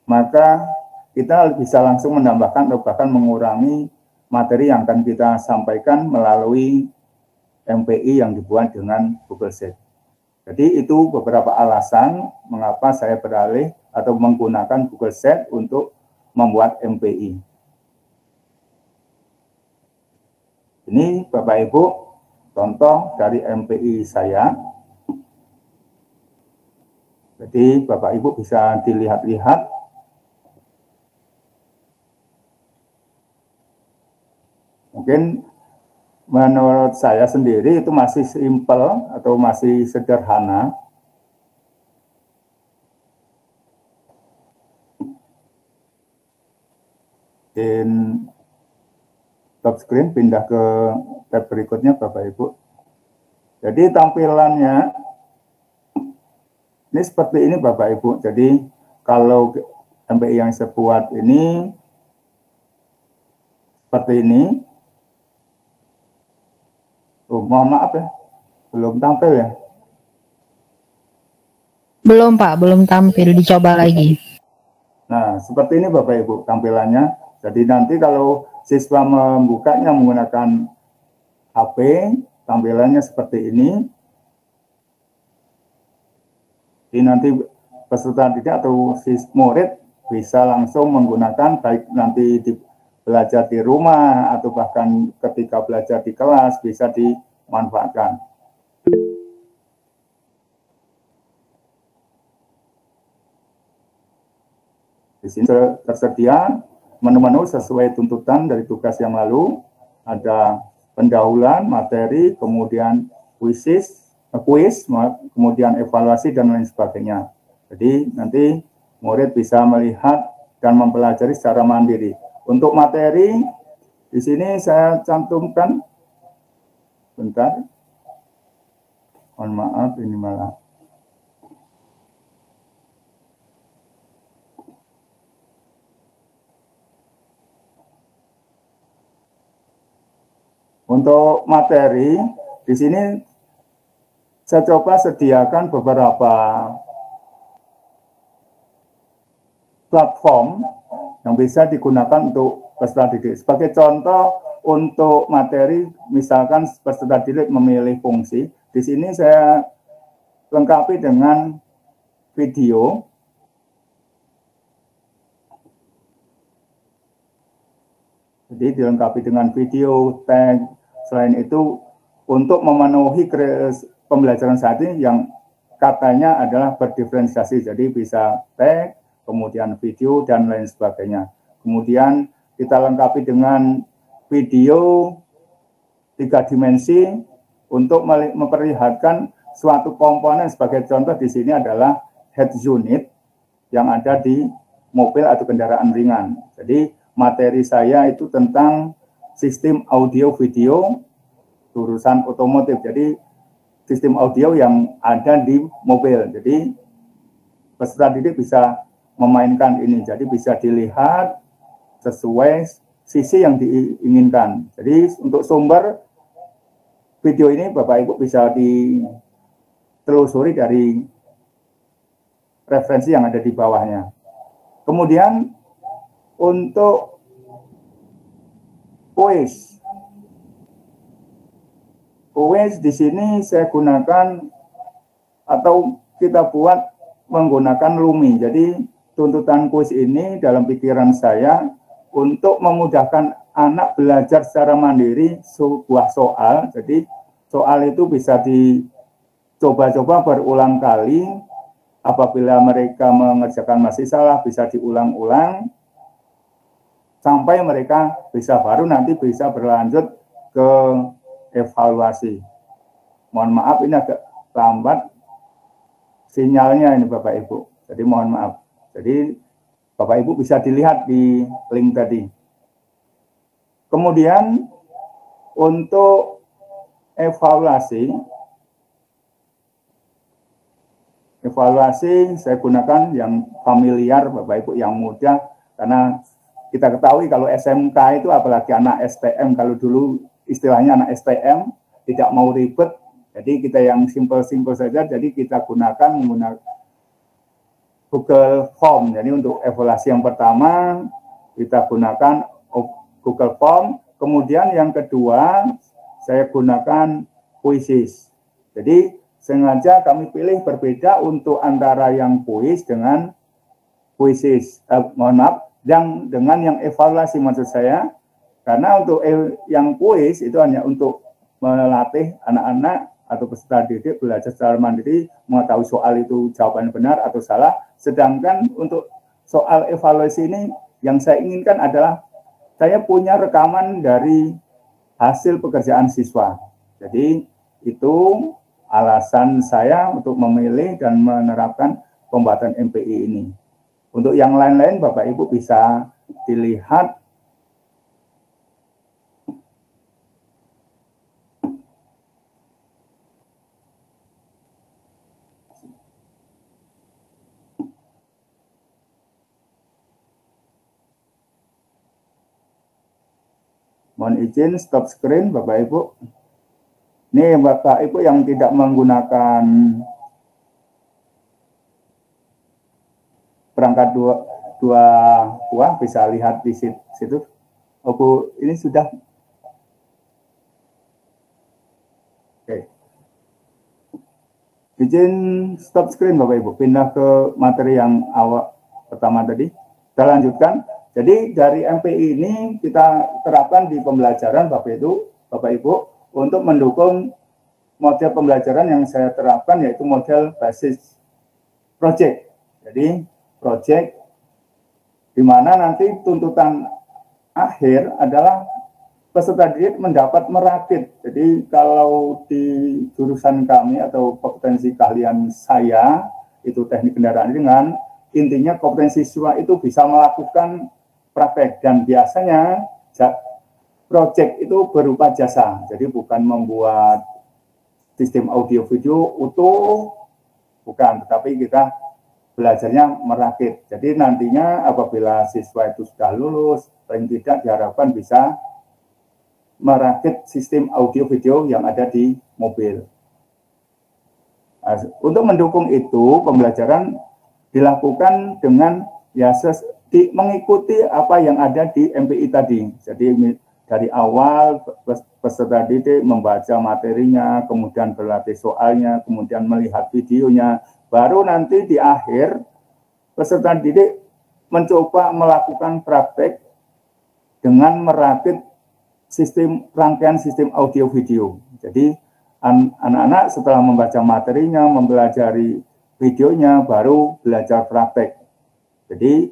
maka kita bisa langsung menambahkan atau bahkan mengurangi materi yang akan kita sampaikan melalui MPI yang dibuat dengan Google Sheet. Jadi itu beberapa alasan mengapa saya beralih atau menggunakan Google Sheet untuk membuat MPI. Ini Bapak Ibu contoh dari MPI saya. Jadi Bapak Ibu bisa dilihat-lihat. Mungkin menurut saya sendiri itu masih simpel atau masih sederhana. Top screen, pindah ke tab berikutnya Bapak Ibu. Jadi tampilannya ini seperti ini Bapak Ibu. Jadi kalau MPI yang saya buat ini seperti ini. Oh, mohon maaf ya, belum tampil ya. Belum Pak, belum tampil, dicoba lagi. Nah, seperti ini Bapak Ibu tampilannya. Jadi nanti kalau siswa membukanya menggunakan HP, tampilannya seperti ini. Jadi nanti peserta didik atau murid bisa langsung menggunakan, baik nanti belajar di rumah atau bahkan ketika belajar di kelas bisa dimanfaatkan. Di sini tersedia menu-menu sesuai tuntutan dari tugas yang lalu. Ada pendahuluan, materi, kemudian kuis, kemudian evaluasi dan lain sebagainya. Jadi nanti murid bisa melihat dan mempelajari secara mandiri. Untuk materi di sini saya cantumkan, bentar, mohon maaf ini malah. Untuk materi, di sini saya coba sediakan beberapa platform yang bisa digunakan untuk peserta didik. Sebagai contoh, untuk materi, misalkan peserta didik memilih fungsi, di sini saya lengkapi dengan video. Jadi dilengkapi dengan video, tag. Selain itu, untuk memenuhi pembelajaran saat ini yang katanya adalah berdiferensiasi, jadi bisa tag, kemudian video, dan lain sebagainya. Kemudian kita lengkapi dengan video 3 dimensi untuk memperlihatkan suatu komponen. Sebagai contoh di sini adalah head unit yang ada di mobil atau kendaraan ringan. Jadi materi saya itu tentang sistem audio video urusan otomotif. Jadi sistem audio yang ada di mobil. Jadi peserta didik bisa memainkan ini. Jadi bisa dilihat sesuai sisi yang diinginkan. Jadi untuk sumber video ini Bapak Ibu bisa ditelusuri dari referensi yang ada di bawahnya. Kemudian untuk kuis di sini saya gunakan atau kita buat menggunakan Lumi. Jadi tuntutan kuis ini dalam pikiran saya untuk memudahkan anak belajar secara mandiri sebuah soal. Jadi soal itu bisa dicoba-coba berulang kali. Apabila mereka mengerjakan masih salah, bisa diulang-ulang sampai mereka bisa, baru nanti bisa berlanjut ke evaluasi. Mohon maaf ini agak lambat sinyalnya ini Bapak Ibu. Jadi mohon maaf. Jadi Bapak Ibu bisa dilihat di link tadi. Kemudian untuk evaluasi saya gunakan yang familiar Bapak Ibu, yang mudah, karena kita ketahui kalau SMK itu apalagi anak STM, kalau dulu istilahnya anak STM tidak mau ribet, jadi kita yang simple-simple saja, jadi kita menggunakan Google Form. Jadi untuk evaluasi yang pertama kita gunakan Google Form, kemudian yang kedua saya gunakan Quizzes. Jadi sengaja kami pilih berbeda untuk antara yang kuis dengan Quizzes. Dengan yang evaluasi maksud saya, karena untuk yang kuis itu hanya untuk melatih anak-anak atau peserta didik belajar secara mandiri, mengetahui soal itu jawaban benar atau salah. Sedangkan untuk soal evaluasi ini yang saya inginkan adalah saya punya rekaman dari hasil pekerjaan siswa. Jadi itu alasan saya untuk memilih dan menerapkan pembuatan MPI ini. Untuk yang lain-lain Bapak Ibu bisa dilihat mohon izin stop screen Bapak Ibu. Ini Bapak Ibu yang tidak menggunakan perangkat dua buah bisa lihat di situ. Oh Bu, ini sudah. Oke. Izin stop screen Bapak Ibu, pindah ke materi yang awal pertama tadi. Kita lanjutkan. Jadi dari MPI ini kita terapkan di pembelajaran Bapak Ibu untuk mendukung model pembelajaran yang saya terapkan, yaitu model basis project. Jadi project di mana nanti tuntutan akhir adalah peserta didik mendapat merakit. Jadi kalau di jurusan kami atau kompetensi keahlian saya itu teknik kendaraan ringan, intinya kompetensi siswa itu bisa melakukan praktek, dan biasanya project itu berupa jasa. Jadi bukan membuat sistem audio video utuh, bukan, tetapi kita belajarnya merakit. Jadi nantinya apabila siswa itu sudah lulus, paling tidak diharapkan bisa merakit sistem audio video yang ada di mobil. Nah, untuk mendukung itu, pembelajaran dilakukan dengan mengikuti apa yang ada di MPI tadi. Jadi dari awal peserta didik membaca materinya, kemudian berlatih soalnya, kemudian melihat videonya, baru nanti di akhir peserta didik mencoba melakukan praktek dengan merakit rangkaian sistem audio video. Jadi anak-anak setelah membaca materinya, mempelajari videonya, baru belajar praktek. Jadi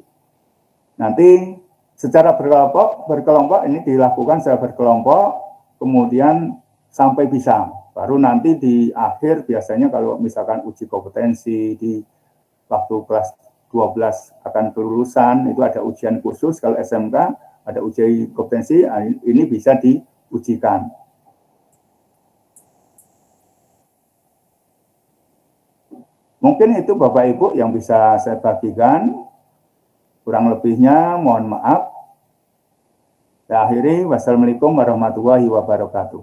nanti secara berkelompok ini dilakukan secara berkelompok, kemudian sampai bisa. Baru nanti di akhir biasanya kalau misalkan uji kompetensi di waktu kelas 12 akan kelulusan, itu ada ujian khusus. Kalau SMK ada uji kompetensi, ini bisa diujikan. Mungkin itu Bapak Ibu yang bisa saya bagikan. Kurang lebihnya mohon maaf. Saya akhiri, wassalamualaikum warahmatullahi wabarakatuh.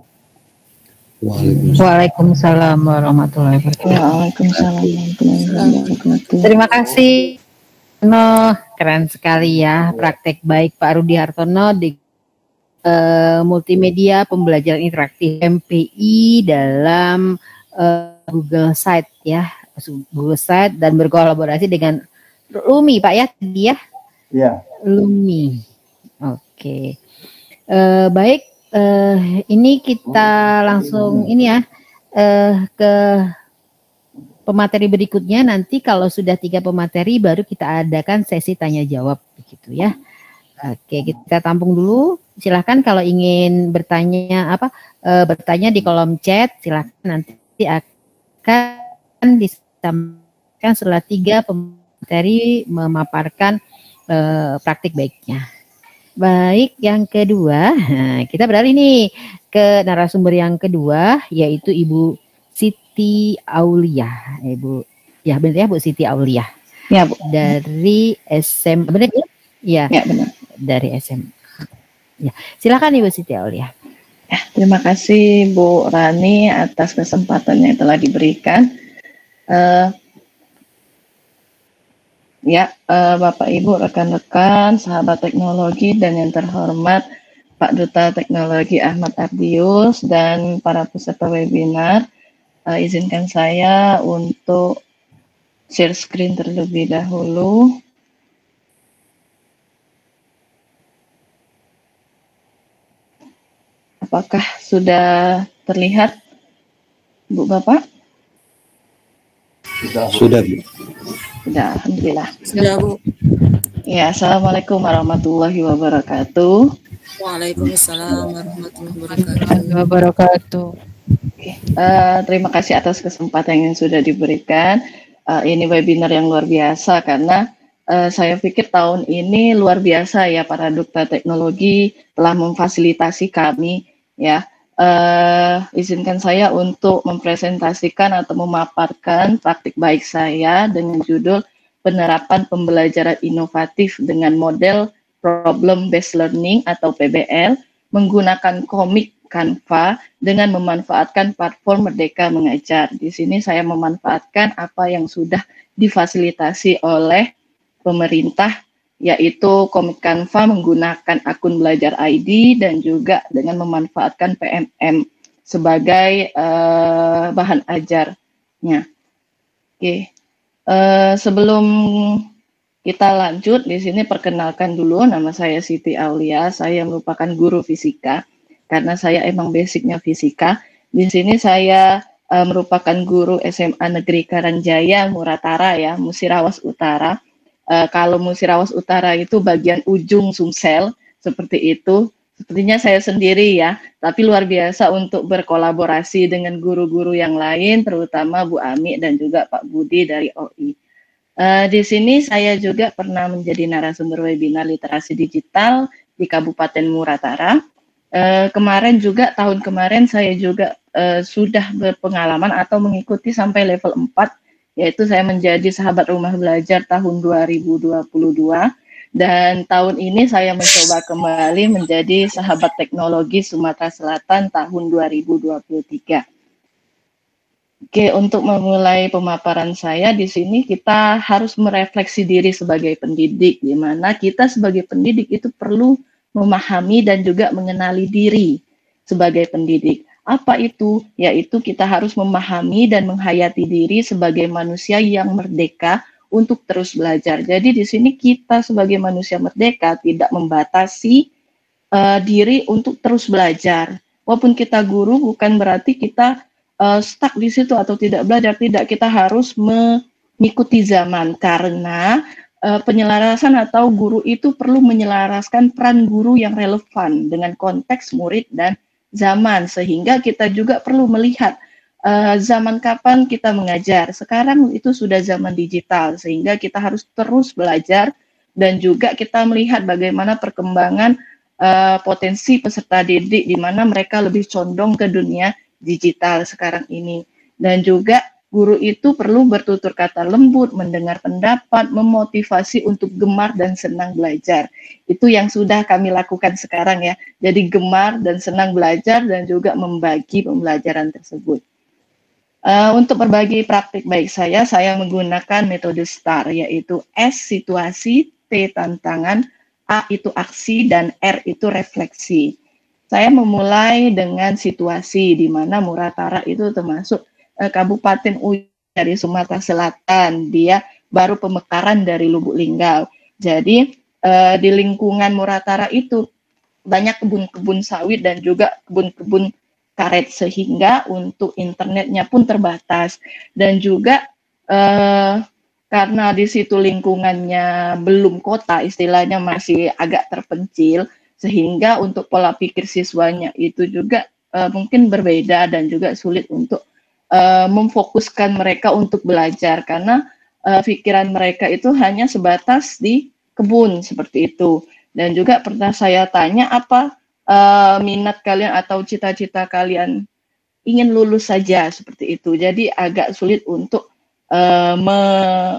Waalaikumsalam warahmatullahi wabarakatuh. Waalaikumsalam warahmatullahi wabarakatuh. Terima kasih. Keren sekali ya praktek baik Pak Rudi Hartono di multimedia pembelajaran interaktif MPI dalam Google Site ya, Google Site, dan berkolaborasi dengan Lumi Pak ya tadi ya. Ya. Lumi. Oke. Baik, ini kita langsung ini ya ke pemateri berikutnya. Nanti kalau sudah 3 pemateri baru kita adakan sesi tanya jawab begitu ya. Oke, kita tampung dulu. Silahkan kalau ingin bertanya bertanya di kolom chat, silahkan, nanti akan disampaikan setelah 3 pemateri memaparkan praktik baiknya. Baik, yang kedua, kita beralih nih ke narasumber yang kedua, yaitu Ibu Siti Aulia. Ibu, ya benar ya Bu Siti Aulia. Ya Bu. Dari SM, benar ya? Ya benar. Dari SM. Ya, silakan Ibu Siti Aulia. Ya, terima kasih Bu Rani atas kesempatan yang telah diberikan. Bapak Ibu, rekan-rekan, sahabat teknologi, dan yang terhormat Pak Duta Teknologi Ahmad Ardius dan para peserta webinar, izinkan saya untuk share screen terlebih dahulu. Apakah sudah terlihat, Bu Bapak? Sudah, Bu. Sudah, alhamdulillah. Sudah Bu. Ya, assalamualaikum warahmatullahi wabarakatuh. Waalaikumsalam warahmatullahi wabarakatuh. Terima kasih atas kesempatan yang sudah diberikan. Ini webinar yang luar biasa karena saya pikir tahun ini luar biasa ya, para duta teknologi telah memfasilitasi kami ya. Izinkan saya untuk mempresentasikan atau memaparkan praktik baik saya dengan judul penerapan pembelajaran inovatif dengan model Problem Based Learning atau PBL menggunakan komik Canva dengan memanfaatkan platform Merdeka Mengajar. Di sini saya memanfaatkan apa yang sudah difasilitasi oleh pemerintah, yaitu komik Canva menggunakan akun Belajar ID dan juga dengan memanfaatkan PMM sebagai bahan ajarnya. Oke. Sebelum kita lanjut, di sini perkenalkan dulu, nama saya Siti Aulia, saya merupakan guru fisika, karena saya emang basicnya fisika. Di sini saya merupakan guru SMA Negeri Karangjaya, Muratara ya, Musirawas Utara. Kalau Musirawas Utara itu bagian ujung Sumsel, seperti itu. Sepertinya saya sendiri ya, tapi luar biasa untuk berkolaborasi dengan guru-guru yang lain, terutama Bu Ami dan juga Pak Budi dari OI. Di sini saya juga pernah menjadi narasumber webinar literasi digital di Kabupaten Muratara. Kemarin juga, tahun kemarin saya juga sudah berpengalaman atau mengikuti sampai level 4, yaitu saya menjadi sahabat rumah belajar tahun 2022. Dan tahun ini saya mencoba kembali menjadi sahabat teknologi Sumatera Selatan tahun 2023. Oke, untuk memulai pemaparan saya di sini kita harus merefleksi diri sebagai pendidik, di mana kita sebagai pendidik itu perlu memahami dan juga mengenali diri sebagai pendidik. Apa itu? Yaitu kita harus memahami dan menghayati diri sebagai manusia yang merdeka untuk terus belajar. Jadi di sini kita sebagai manusia merdeka tidak membatasi diri untuk terus belajar. Walaupun kita guru, bukan berarti kita stuck di situ atau tidak belajar. Tidak, kita harus mengikuti zaman karena penyelarasan atau guru itu perlu menyelaraskan peran guru yang relevan dengan konteks murid dan zaman, sehingga kita juga perlu melihat zaman kapan kita mengajar. Sekarang itu sudah zaman digital, sehingga kita harus terus belajar dan juga kita melihat bagaimana perkembangan potensi peserta didik di mana mereka lebih condong ke dunia digital sekarang ini. Dan juga guru itu perlu bertutur kata lembut, mendengar pendapat, memotivasi untuk gemar dan senang belajar. Itu yang sudah kami lakukan sekarang ya. Jadi gemar dan senang belajar dan juga membagi pembelajaran tersebut. Untuk berbagi praktik baik saya menggunakan metode STAR, yaitu S situasi, T tantangan, A itu aksi, dan R itu refleksi. Saya memulai dengan situasi di mana Muratara itu termasuk Kabupaten Ujung dari Sumatera Selatan. Dia baru pemekaran dari Lubuk Linggau. Jadi di lingkungan Muratara itu banyak kebun-kebun sawit dan juga kebun-kebun karet, sehingga untuk internetnya pun terbatas. Dan juga karena di situ lingkungannya belum kota, istilahnya masih agak terpencil, sehingga untuk pola pikir siswanya itu juga mungkin berbeda dan juga sulit untuk memfokuskan mereka untuk belajar karena pikiran mereka itu hanya sebatas di kebun seperti itu. Dan juga pernah saya tanya apa minat kalian atau cita-cita kalian, ingin lulus saja seperti itu. Jadi agak sulit untuk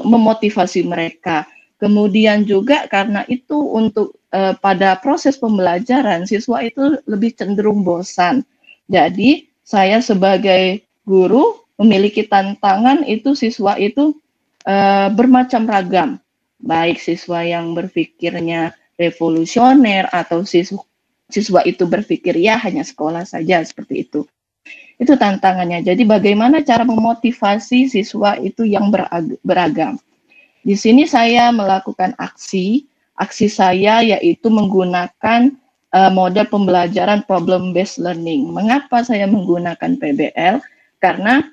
memotivasi mereka. Kemudian juga karena itu untuk pada proses pembelajaran siswa itu lebih cenderung bosan. Jadi saya sebagai guru memiliki tantangan itu siswa itu bermacam ragam. Baik siswa yang berpikirnya revolusioner atau siswa itu berpikir ya hanya sekolah saja seperti itu. Itu tantangannya. Jadi bagaimana cara memotivasi siswa itu yang beragam. Di sini saya melakukan aksi saya yaitu menggunakan model pembelajaran problem based learning. Mengapa saya menggunakan PBL? Karena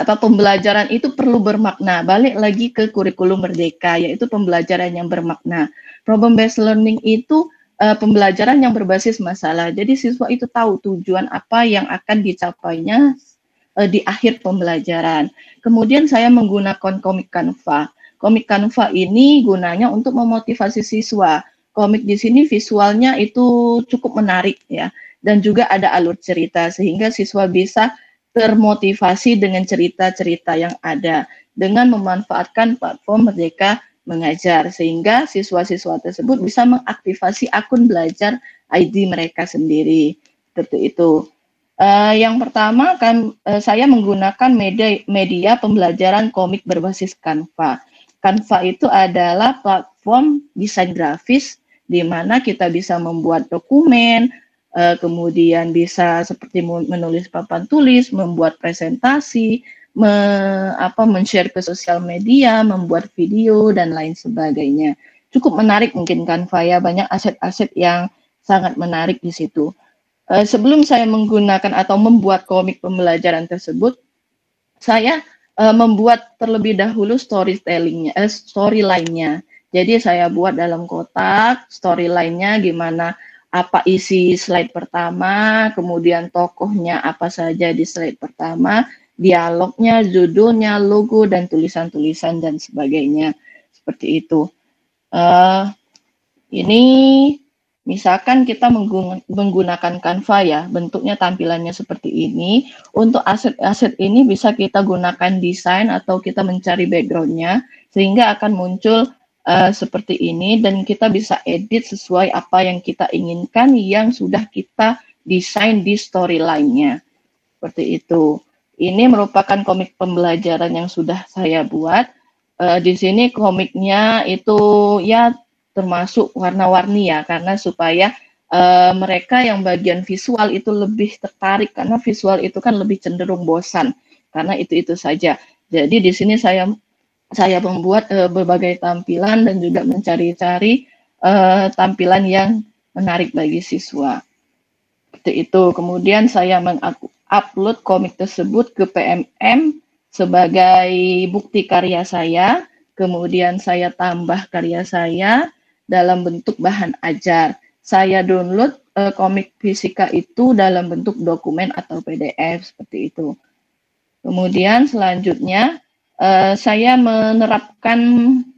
pembelajaran itu perlu bermakna. Balik lagi ke kurikulum merdeka, yaitu pembelajaran yang bermakna. Problem based learning itu pembelajaran yang berbasis masalah. Jadi siswa itu tahu tujuan apa yang akan dicapainya di akhir pembelajaran. Kemudian saya menggunakan komik Canva. Komik Canva ini gunanya untuk memotivasi siswa. Komik di sini visualnya itu cukup menarik ya, dan juga ada alur cerita sehingga siswa bisa termotivasi dengan cerita-cerita yang ada dengan memanfaatkan platform Merdeka Mengajar, sehingga siswa-siswa tersebut bisa mengaktifasi akun belajar ID mereka sendiri. Seperti itu. Yang pertama kan saya menggunakan media pembelajaran komik berbasis Canva. Canva itu adalah platform desain grafis di mana kita bisa membuat dokumen, kemudian bisa seperti menulis papan tulis, membuat presentasi, men-share ke sosial media, membuat video, dan lain sebagainya. Cukup menarik mungkin Canva ya, banyak aset-aset yang sangat menarik di situ. Sebelum saya menggunakan atau membuat komik pembelajaran tersebut, saya membuat terlebih dahulu storyline-nya. Jadi saya buat dalam kotak, storyline-nya gimana, apa isi slide pertama, kemudian tokohnya apa saja di slide pertama, dialognya, judulnya, logo, dan tulisan-tulisan dan sebagainya. Seperti itu. Ini misalkan kita menggunakan Canva ya, bentuknya tampilannya seperti ini. Untuk aset-aset ini bisa kita gunakan desain atau kita mencari background-nya, sehingga akan muncul seperti ini, dan kita bisa edit sesuai apa yang kita inginkan yang sudah kita desain di storyline-nya. Seperti itu. Ini merupakan komik pembelajaran yang sudah saya buat. Di sini komiknya itu ya termasuk warna-warni ya, karena supaya mereka yang bagian visual itu lebih tertarik, karena visual itu kan lebih cenderung bosan, karena itu saja. Jadi di sini saya membuat berbagai tampilan dan juga mencari-cari tampilan yang menarik bagi siswa. Seperti itu. Kemudian saya upload komik tersebut ke PMM sebagai bukti karya saya, kemudian saya tambah karya saya dalam bentuk bahan ajar. Saya download komik fisika itu dalam bentuk dokumen atau PDF, seperti itu. Kemudian selanjutnya saya menerapkan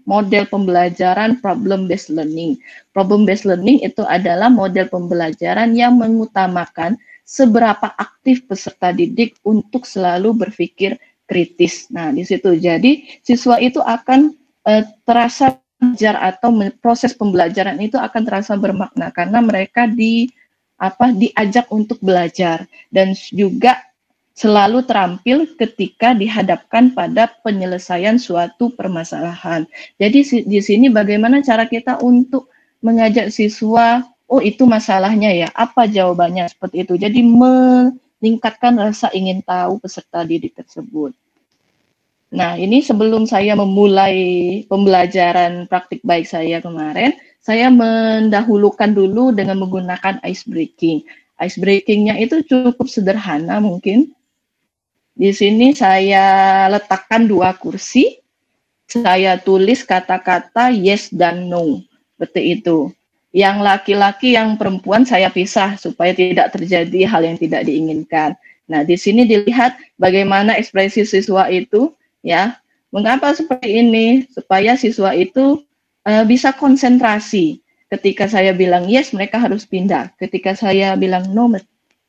model pembelajaran problem-based learning. Problem-based learning itu adalah model pembelajaran yang mengutamakan seberapa aktif peserta didik untuk selalu berpikir kritis. Nah, di situ. Jadi, siswa itu akan terasa belajar atau proses pembelajaran itu akan terasa bermakna karena mereka diajak untuk belajar dan juga selalu terampil ketika dihadapkan pada penyelesaian suatu permasalahan. Jadi, di sini bagaimana cara kita untuk mengajak siswa, oh itu masalahnya ya, apa jawabannya, seperti itu. Jadi meningkatkan rasa ingin tahu peserta didik tersebut. Nah, ini sebelum saya memulai pembelajaran praktik baik saya kemarin, saya mendahulukan dulu dengan menggunakan ice breaking. Ice breaking-nya itu cukup sederhana mungkin. Di sini saya letakkan 2 kursi, saya tulis kata-kata yes dan no, seperti itu. Yang laki-laki, yang perempuan saya pisah supaya tidak terjadi hal yang tidak diinginkan. Nah, di sini dilihat bagaimana ekspresi siswa itu, ya. Mengapa seperti ini? Supaya siswa itu bisa konsentrasi. Ketika saya bilang yes, mereka harus pindah. Ketika saya bilang no,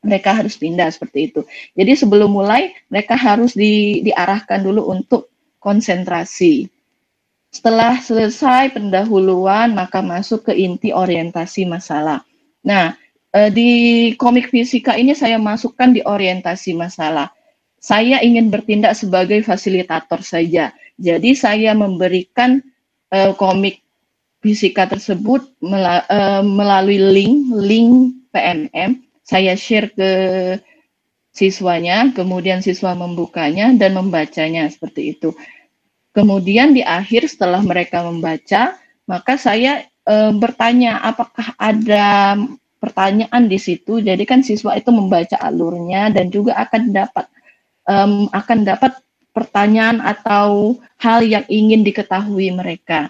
mereka harus pindah, seperti itu. Jadi sebelum mulai, mereka harus diarahkan dulu untuk konsentrasi. Setelah selesai pendahuluan, maka masuk ke inti orientasi masalah. Nah, di komik fisika ini saya masukkan di orientasi masalah. Saya ingin bertindak sebagai fasilitator saja. Jadi saya memberikan komik fisika tersebut melalui link PMM. Saya share ke siswanya, kemudian siswa membukanya dan membacanya, seperti itu. Kemudian di akhir setelah mereka membaca, maka saya bertanya apakah ada pertanyaan di situ. Jadi kan siswa itu membaca alurnya dan juga akan dapat pertanyaan atau hal yang ingin diketahui mereka.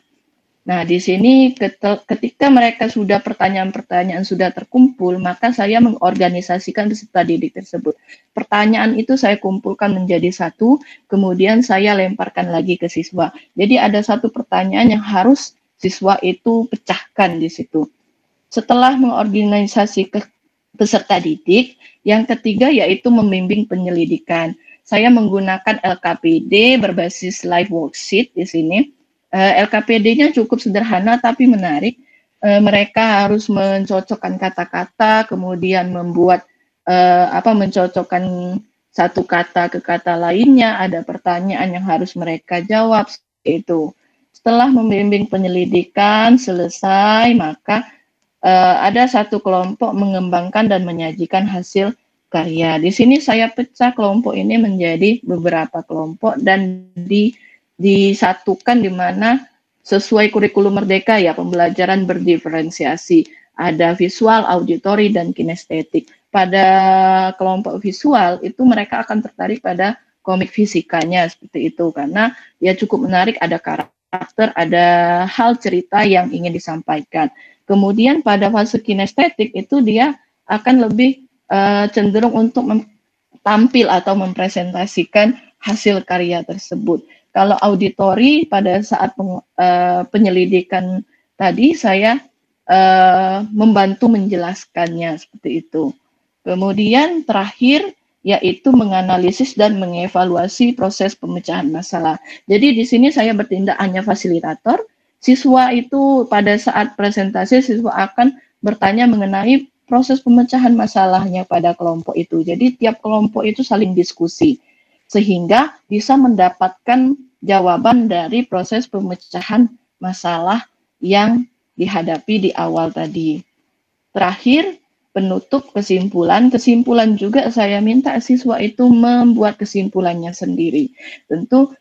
Nah, di sini ketika mereka sudah pertanyaan-pertanyaan sudah terkumpul, maka saya mengorganisasikan peserta didik tersebut. Pertanyaan itu saya kumpulkan menjadi satu, kemudian saya lemparkan lagi ke siswa. Jadi ada satu pertanyaan yang harus siswa itu pecahkan di situ. Setelah mengorganisasikan peserta didik, yang ketiga yaitu membimbing penyelidikan. Saya menggunakan LKPD berbasis live worksheet di sini. LKPD-nya cukup sederhana tapi menarik. Mereka harus mencocokkan kata-kata, kemudian membuat mencocokkan satu kata ke kata lainnya. Ada pertanyaan yang harus mereka jawab. Itu. Setelah membimbing penyelidikan selesai, maka ada satu kelompok mengembangkan dan menyajikan hasil karya. Di sini saya pecah kelompok ini menjadi beberapa kelompok dan disatukan di mana sesuai kurikulum Merdeka ya, pembelajaran berdiferensiasi. Ada visual, auditori, dan kinestetik. Pada kelompok visual itu mereka akan tertarik pada komik fisikanya seperti itu karena ya cukup menarik, ada karakter, ada hal cerita yang ingin disampaikan. Kemudian pada fase kinestetik itu dia akan lebih cenderung untuk tampil atau mempresentasikan hasil karya tersebut. Kalau auditori pada saat penyelidikan tadi saya membantu menjelaskannya seperti itu. Kemudian terakhir yaitu menganalisis dan mengevaluasi proses pemecahan masalah. Jadi di sini saya bertindak hanya fasilitator. Siswa itu pada saat presentasi siswa akan bertanya mengenai proses pemecahan masalahnya pada kelompok itu. Jadi tiap kelompok itu saling diskusi sehingga bisa mendapatkan jawaban dari proses pemecahan masalah yang dihadapi di awal tadi. Terakhir, penutup kesimpulan. Kesimpulan juga saya minta siswa itu membuat kesimpulannya sendiri. Tentu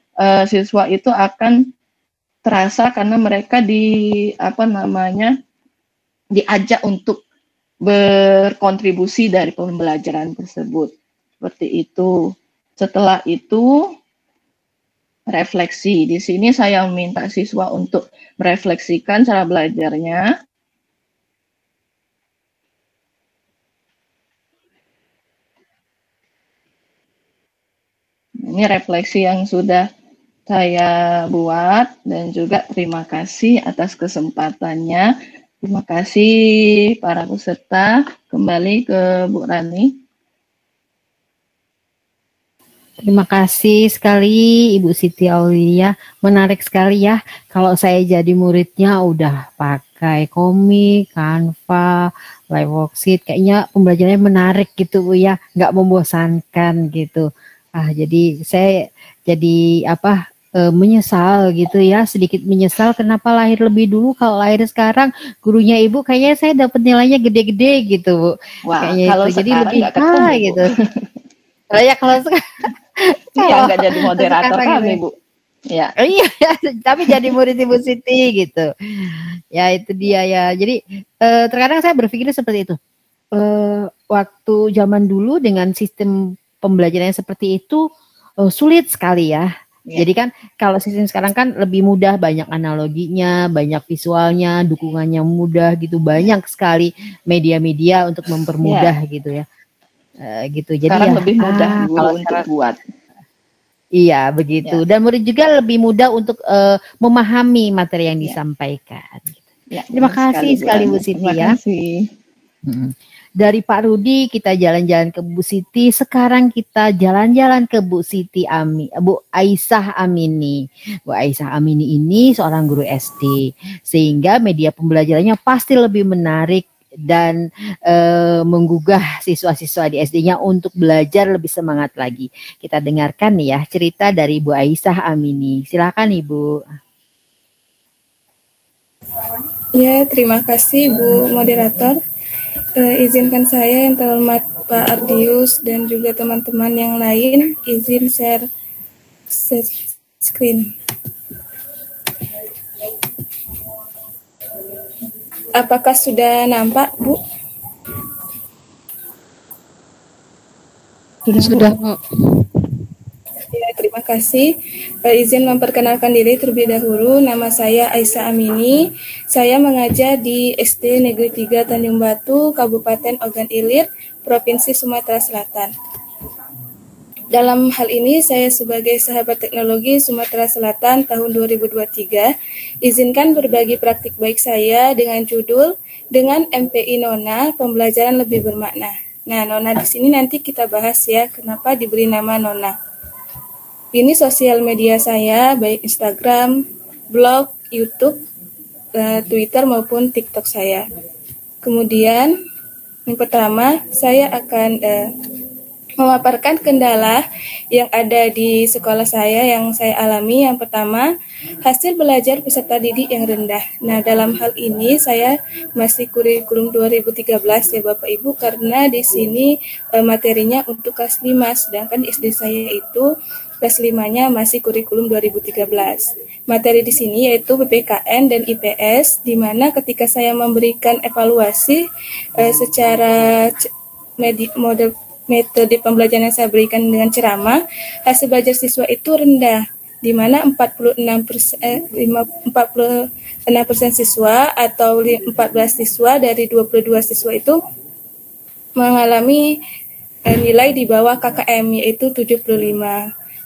siswa itu akan terasa karena mereka diajak untuk berkontribusi dari pembelajaran tersebut. Seperti itu. Setelah itu refleksi. Di sini saya meminta siswa untuk merefleksikan cara belajarnya. Ini refleksi yang sudah saya buat dan juga terima kasih atas kesempatannya. Terima kasih para peserta. Kembali ke Bu Rani. Terima kasih sekali Ibu Siti Aulia, menarik sekali ya. Kalau saya jadi muridnya udah pakai komik, Canva, live worksheet, kayaknya pembelajarannya menarik gitu Bu ya, nggak membosankan gitu. Jadi saya jadi menyesal gitu ya, sedikit menyesal kenapa lahir lebih dulu. Kalau lahir sekarang gurunya Ibu kayaknya saya dapat nilainya gede-gede gitu Bu. Wah, kayaknya kalau itu jadi lebih gitu. Ya kalau Iya, nggak jadi moderator kami, Bu. Ya. Iya, tapi jadi murid Ibu Siti gitu. Ya itu dia ya. Jadi terkadang saya berpikir seperti itu. Waktu zaman dulu dengan sistem pembelajaran yang seperti itu sulit sekali ya. Jadi kan kalau sistem sekarang kan lebih mudah, banyak analoginya, banyak visualnya, dukungannya mudah gitu, banyak sekali media-media untuk mempermudah gitu ya. Gitu. Jadi sekarang ya, lebih mudah kalau untuk buat. Iya begitu. Dan murid juga lebih mudah untuk memahami materi yang disampaikan. Gitu. Terima kasih sekali Bu Siti ya. Dari Pak Rudi kita jalan-jalan ke Bu Siti. Sekarang kita jalan-jalan ke Bu Siti Bu Aisyah Amini. Bu Aisyah Amini ini seorang guru SD, sehingga media pembelajarannya pasti lebih menarik dan menggugah siswa-siswa di SD-nya untuk belajar lebih semangat lagi. Kita dengarkan nih ya cerita dari Bu Aisyah Amini. Silakan Ibu. Ya, terima kasih Bu Moderator. Izinkan saya yang terhormat Pak Ardius dan juga teman-teman yang lain izin share screen. Apakah sudah nampak, Bu? Sudah. Ya, terima kasih. Izin memperkenalkan diri terlebih dahulu. Nama saya Aisyah Amini. Saya mengajar di SD Negeri 3 Tanjung Batu, Kabupaten Ogan Ilir, Provinsi Sumatera Selatan. Dalam hal ini, saya sebagai sahabat teknologi Sumatera Selatan tahun 2023, izinkan berbagi praktik baik saya dengan judul dengan MPI Nona, pembelajaran lebih bermakna. Nah, Nona di sini nanti kita bahas ya, kenapa diberi nama Nona. Ini sosial media saya, baik Instagram, blog, YouTube, Twitter maupun TikTok saya. Kemudian, yang pertama, saya akan memaparkan kendala yang ada di sekolah saya yang saya alami. Yang pertama, hasil belajar peserta didik yang rendah. Nah, dalam hal ini saya masih kurikulum 2013 ya Bapak Ibu, karena di sini materinya untuk kelas 5, sedangkan di SD saya itu kelas 5-nya masih kurikulum 2013. Materi di sini yaitu PPKN dan IPS, di mana ketika saya memberikan evaluasi secara metode pembelajaran yang saya berikan dengan ceramah, hasil belajar siswa itu rendah, di mana 46% siswa atau 14 siswa dari 22 siswa itu mengalami nilai di bawah KKM, yaitu 75.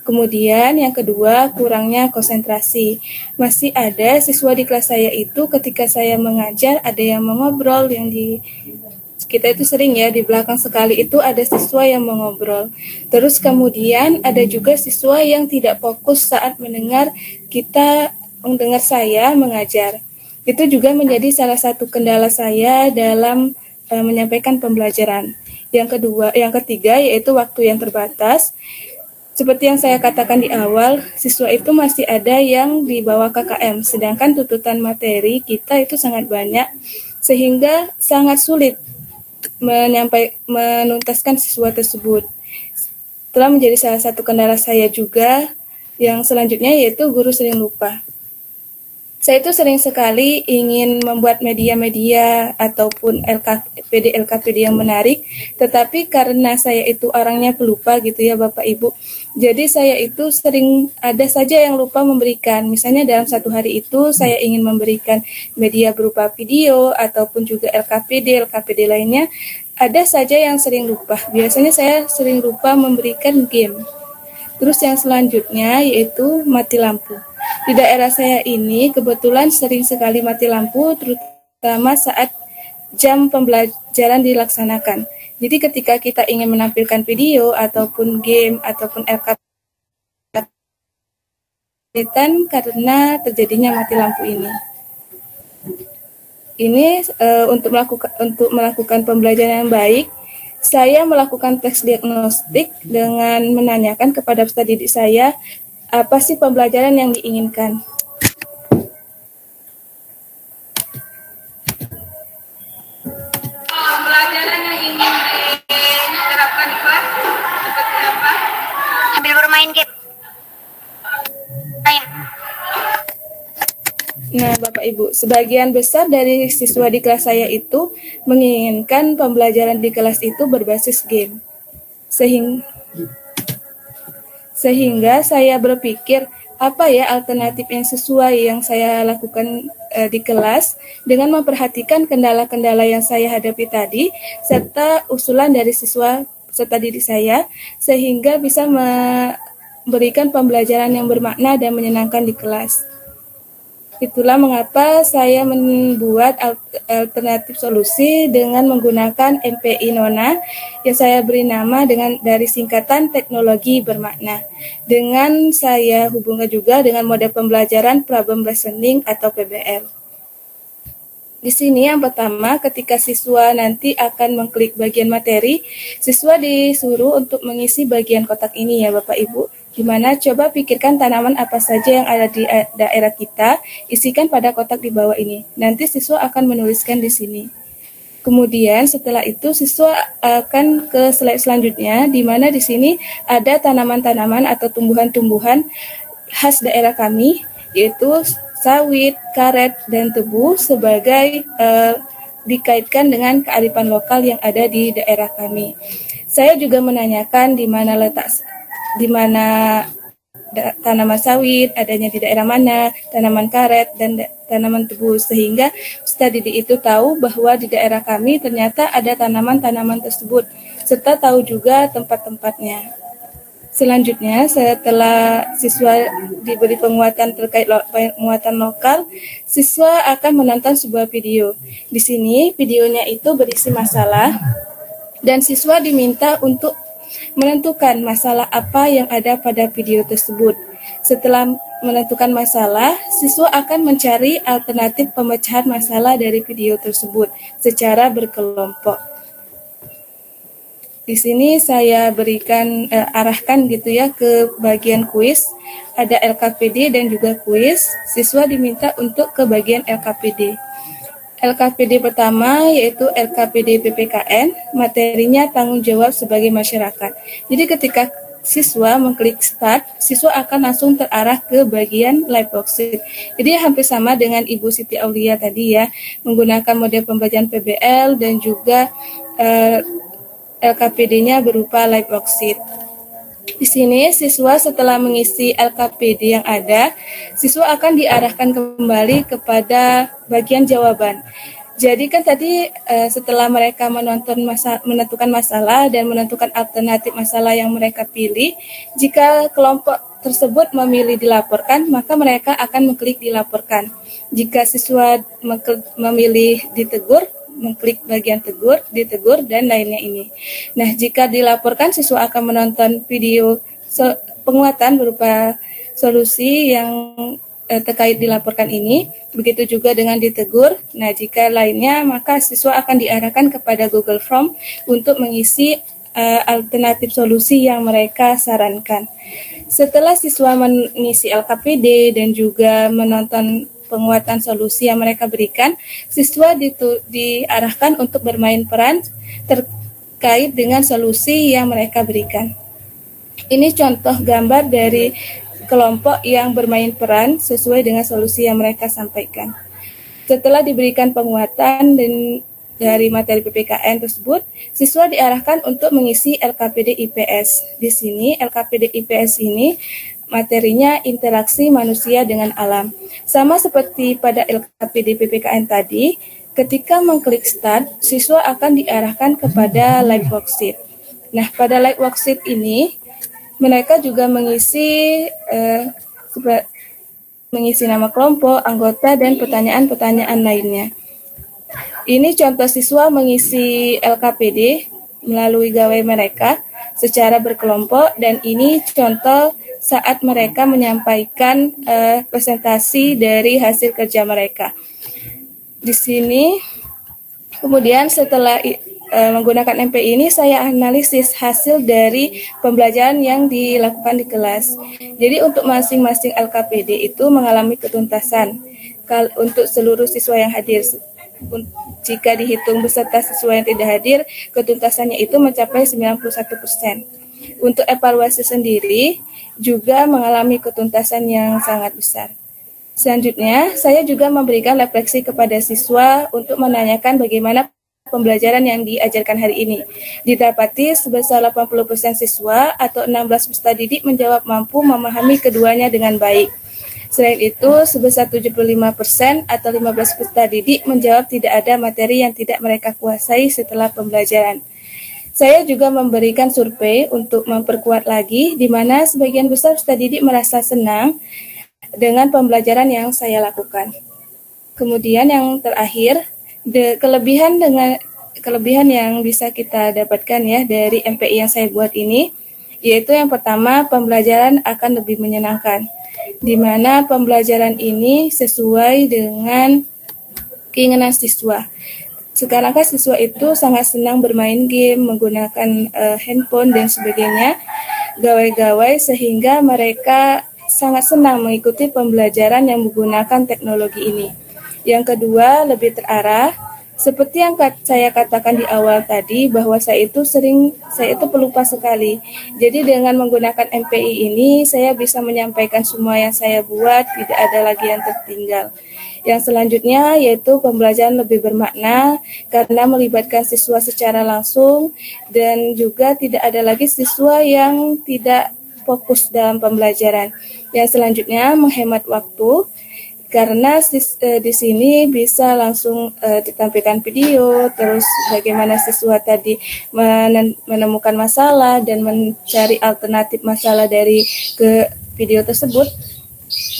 Kemudian yang kedua, kurangnya konsentrasi. Masih ada siswa di kelas saya itu ketika saya mengajar, ada yang mengobrol, yang kita itu sering ya, di belakang sekali itu ada siswa yang mengobrol. Terus kemudian ada juga siswa yang tidak fokus saat mendengar saya mengajar. Itu juga menjadi salah satu kendala saya dalam menyampaikan pembelajaran. Yang ketiga yaitu waktu yang terbatas. Seperti yang saya katakan di awal, siswa itu masih ada yang di bawah KKM, sedangkan tuntutan materi kita itu sangat banyak, sehingga sangat sulit menuntaskan siswa tersebut. Telah menjadi salah satu kendala saya juga. Yang selanjutnya yaitu guru sering lupa. Saya itu sering sekali ingin membuat media-media ataupun LKPD yang menarik, tetapi karena saya itu orangnya pelupa gitu ya Bapak Ibu, jadi saya itu sering ada saja yang lupa memberikan. Misalnya dalam satu hari itu saya ingin memberikan media berupa video ataupun juga LKPD lainnya, ada saja yang sering lupa. Biasanya saya sering lupa memberikan game. Terus yang selanjutnya yaitu mati lampu. Di daerah saya ini kebetulan sering sekali mati lampu, terutama saat jam pembelajaran dilaksanakan. Jadi ketika kita ingin menampilkan video ataupun game ataupun LKP karena terjadinya mati lampu ini. Ini untuk melakukan pembelajaran yang baik, saya melakukan tes diagnostik dengan menanyakan kepada peserta didik saya, apa sih pembelajaran yang diinginkan? Pembelajaran yang ingin diterapkan di kelas seperti apa? Sambil bermain game. Nah, Bapak Ibu, sebagian besar dari siswa di kelas saya itu menginginkan pembelajaran di kelas itu berbasis game. Sehingga saya berpikir, apa ya alternatif yang sesuai yang saya lakukan di kelas dengan memperhatikan kendala-kendala yang saya hadapi tadi, serta usulan dari siswa peserta didik saya, sehingga bisa memberikan pembelajaran yang bermakna dan menyenangkan di kelas. Itulah mengapa saya membuat alternatif solusi dengan menggunakan MPI Nona yang saya beri nama dari singkatan teknologi bermakna. Dengan saya hubungkan juga dengan model pembelajaran problem listening atau PBL. Di sini yang pertama, ketika siswa nanti akan mengklik bagian materi, siswa disuruh untuk mengisi bagian kotak ini ya Bapak Ibu. Dimana coba pikirkan tanaman apa saja yang ada di daerah kita, isikan pada kotak di bawah ini. Nanti siswa akan menuliskan di sini. Kemudian setelah itu siswa akan ke slide selanjutnya, di mana di sini ada tanaman-tanaman atau tumbuhan-tumbuhan khas daerah kami, yaitu sawit, karet, dan tebu sebagai dikaitkan dengan kearifan lokal yang ada di daerah kami. Saya juga menanyakan di mana tanaman sawit adanya di daerah mana, tanaman karet, dan tanaman tebu, sehingga Ustaz Didi itu tahu bahwa di daerah kami ternyata ada tanaman-tanaman tersebut, serta tahu juga tempat-tempatnya. Selanjutnya, setelah siswa diberi penguatan terkait penguatan lokal, siswa akan menonton sebuah video. Di sini, videonya itu berisi masalah, dan siswa diminta untuk menentukan masalah apa yang ada pada video tersebut. Setelah menentukan masalah, siswa akan mencari alternatif pemecahan masalah dari video tersebut secara berkelompok. Di sini saya berikan arahkan gitu ya ke bagian kuis. Ada LKPD dan juga kuis. Siswa diminta untuk ke bagian LKPD. LKPD pertama yaitu LKPD PPKN, materinya tanggung jawab sebagai masyarakat. Jadi ketika siswa mengklik start, siswa akan langsung terarah ke bagian live worksheet. Jadi hampir sama dengan Ibu Siti Aulia tadi ya, menggunakan model pembelajaran PBL dan juga LKPD-nya berupa live worksheet. Di sini siswa setelah mengisi LKPD yang ada, siswa akan diarahkan kembali kepada bagian jawaban. Jadi kan tadi setelah mereka menentukan masalah dan menentukan alternatif masalah yang mereka pilih, jika kelompok tersebut memilih dilaporkan, maka mereka akan mengklik dilaporkan. Jika siswa memilih ditegur, mengklik bagian tegur, ditegur, dan lainnya ini. Nah, jika dilaporkan, siswa akan menonton video penguatan berupa solusi yang terkait dilaporkan ini. Begitu juga dengan ditegur. Nah, jika lainnya, maka siswa akan diarahkan kepada Google Form untuk mengisi alternatif solusi yang mereka sarankan. Setelah siswa mengisi LKPD dan juga menonton penguatan solusi yang mereka berikan, siswa diarahkan untuk bermain peran terkait dengan solusi yang mereka berikan. Ini contoh gambar dari kelompok yang bermain peran sesuai dengan solusi yang mereka sampaikan. Setelah diberikan penguatan dan dari materi PPKN tersebut, siswa diarahkan untuk mengisi LKPD IPS. Di sini LKPD IPS ini materinya interaksi manusia dengan alam. Sama seperti pada LKPD PPKN tadi, ketika mengklik start, siswa akan diarahkan kepada live worksheet. Nah, pada live worksheet ini, mereka juga mengisi nama kelompok, anggota, dan pertanyaan-pertanyaan lainnya. Ini contoh siswa mengisi LKPD melalui gawai mereka secara berkelompok, dan ini contoh saat mereka menyampaikan presentasi dari hasil kerja mereka. Di sini, kemudian setelah menggunakan MPI ini, saya analisis hasil dari pembelajaran yang dilakukan di kelas. Jadi untuk masing-masing LKPD itu mengalami ketuntasan untuk seluruh siswa yang hadir. Jika dihitung beserta siswa yang tidak hadir, ketuntasannya itu mencapai 91%. Untuk evaluasi sendiri juga mengalami ketuntasan yang sangat besar. Selanjutnya, saya juga memberikan refleksi kepada siswa untuk menanyakan bagaimana pembelajaran yang diajarkan hari ini. Didapati sebesar 80% siswa atau 16 peserta didik menjawab mampu memahami keduanya dengan baik. Selain itu, sebesar 75% atau 15 peserta didik menjawab tidak ada materi yang tidak mereka kuasai setelah pembelajaran. Saya juga memberikan survei untuk memperkuat lagi, di mana sebagian besar peserta didik merasa senang dengan pembelajaran yang saya lakukan. Kemudian yang terakhir, kelebihan yang bisa kita dapatkan ya dari MPI yang saya buat ini, yaitu yang pertama, pembelajaran akan lebih menyenangkan, di mana pembelajaran ini sesuai dengan keinginan siswa. Sekarang kan siswa itu sangat senang bermain game, menggunakan handphone dan sebagainya, gawai-gawai, sehingga mereka sangat senang mengikuti pembelajaran yang menggunakan teknologi ini. Yang kedua, lebih terarah. Seperti yang saya katakan di awal tadi, bahwa saya itu pelupa sekali. Jadi dengan menggunakan MPI ini, saya bisa menyampaikan semua yang saya buat, tidak ada lagi yang tertinggal. Yang selanjutnya yaitu pembelajaran lebih bermakna karena melibatkan siswa secara langsung, dan juga tidak ada lagi siswa yang tidak fokus dalam pembelajaran. Yang selanjutnya menghemat waktu, karena di sini bisa langsung ditampilkan video, terus bagaimana siswa tadi menemukan masalah dan mencari alternatif masalah dari ke video tersebut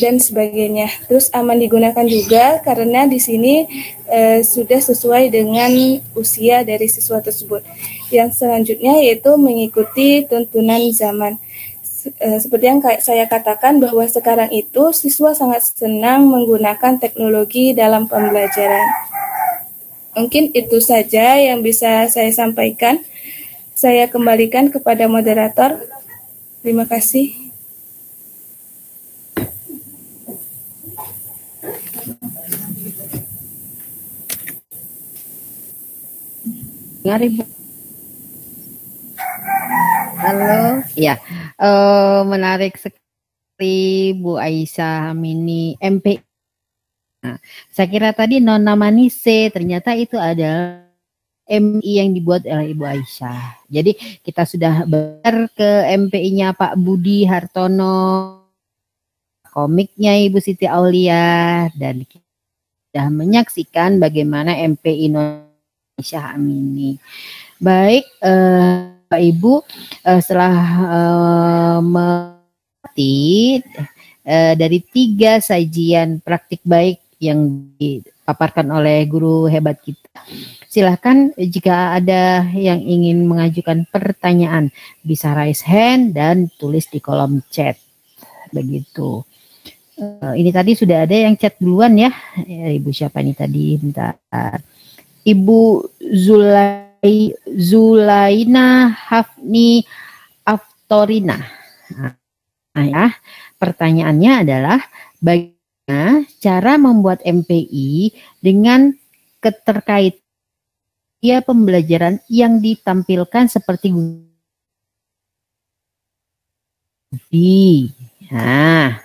dan sebagainya. Terus aman digunakan juga karena di sini sudah sesuai dengan usia dari siswa tersebut. Yang selanjutnya yaitu mengikuti tuntunan zaman. Seperti yang saya katakan bahwa sekarang itu siswa sangat senang menggunakan teknologi dalam pembelajaran. Mungkin itu saja yang bisa saya sampaikan. Saya kembalikan kepada moderator. Terima kasih. Halo, ya, menarik sekali Bu Aisyah Hamini MP. Nah, saya kira tadi Nona Manise, ternyata itu adalah MI yang dibuat oleh Ibu Aisyah. Jadi kita sudah belajar ke MPI-nya Pak Budi Hartono, komiknya Ibu Siti Aulia, dan kita sudah menyaksikan bagaimana MPI Nona Aisyah Hamini. Baik, Pak Ibu, setelah mengerti dari 3 sajian praktik baik yang dipaparkan oleh guru hebat kita, silahkan jika ada yang ingin mengajukan pertanyaan bisa raise hand dan tulis di kolom chat. Begitu. Ini tadi sudah ada yang chat duluan ya. Ibu siapa ini tadi? Bentar. Ibu Zulaina Hafni Aftorina. Nah ya, pertanyaannya adalah bagaimana cara membuat MPI dengan keterkaitan pembelajaran yang ditampilkan seperti nah,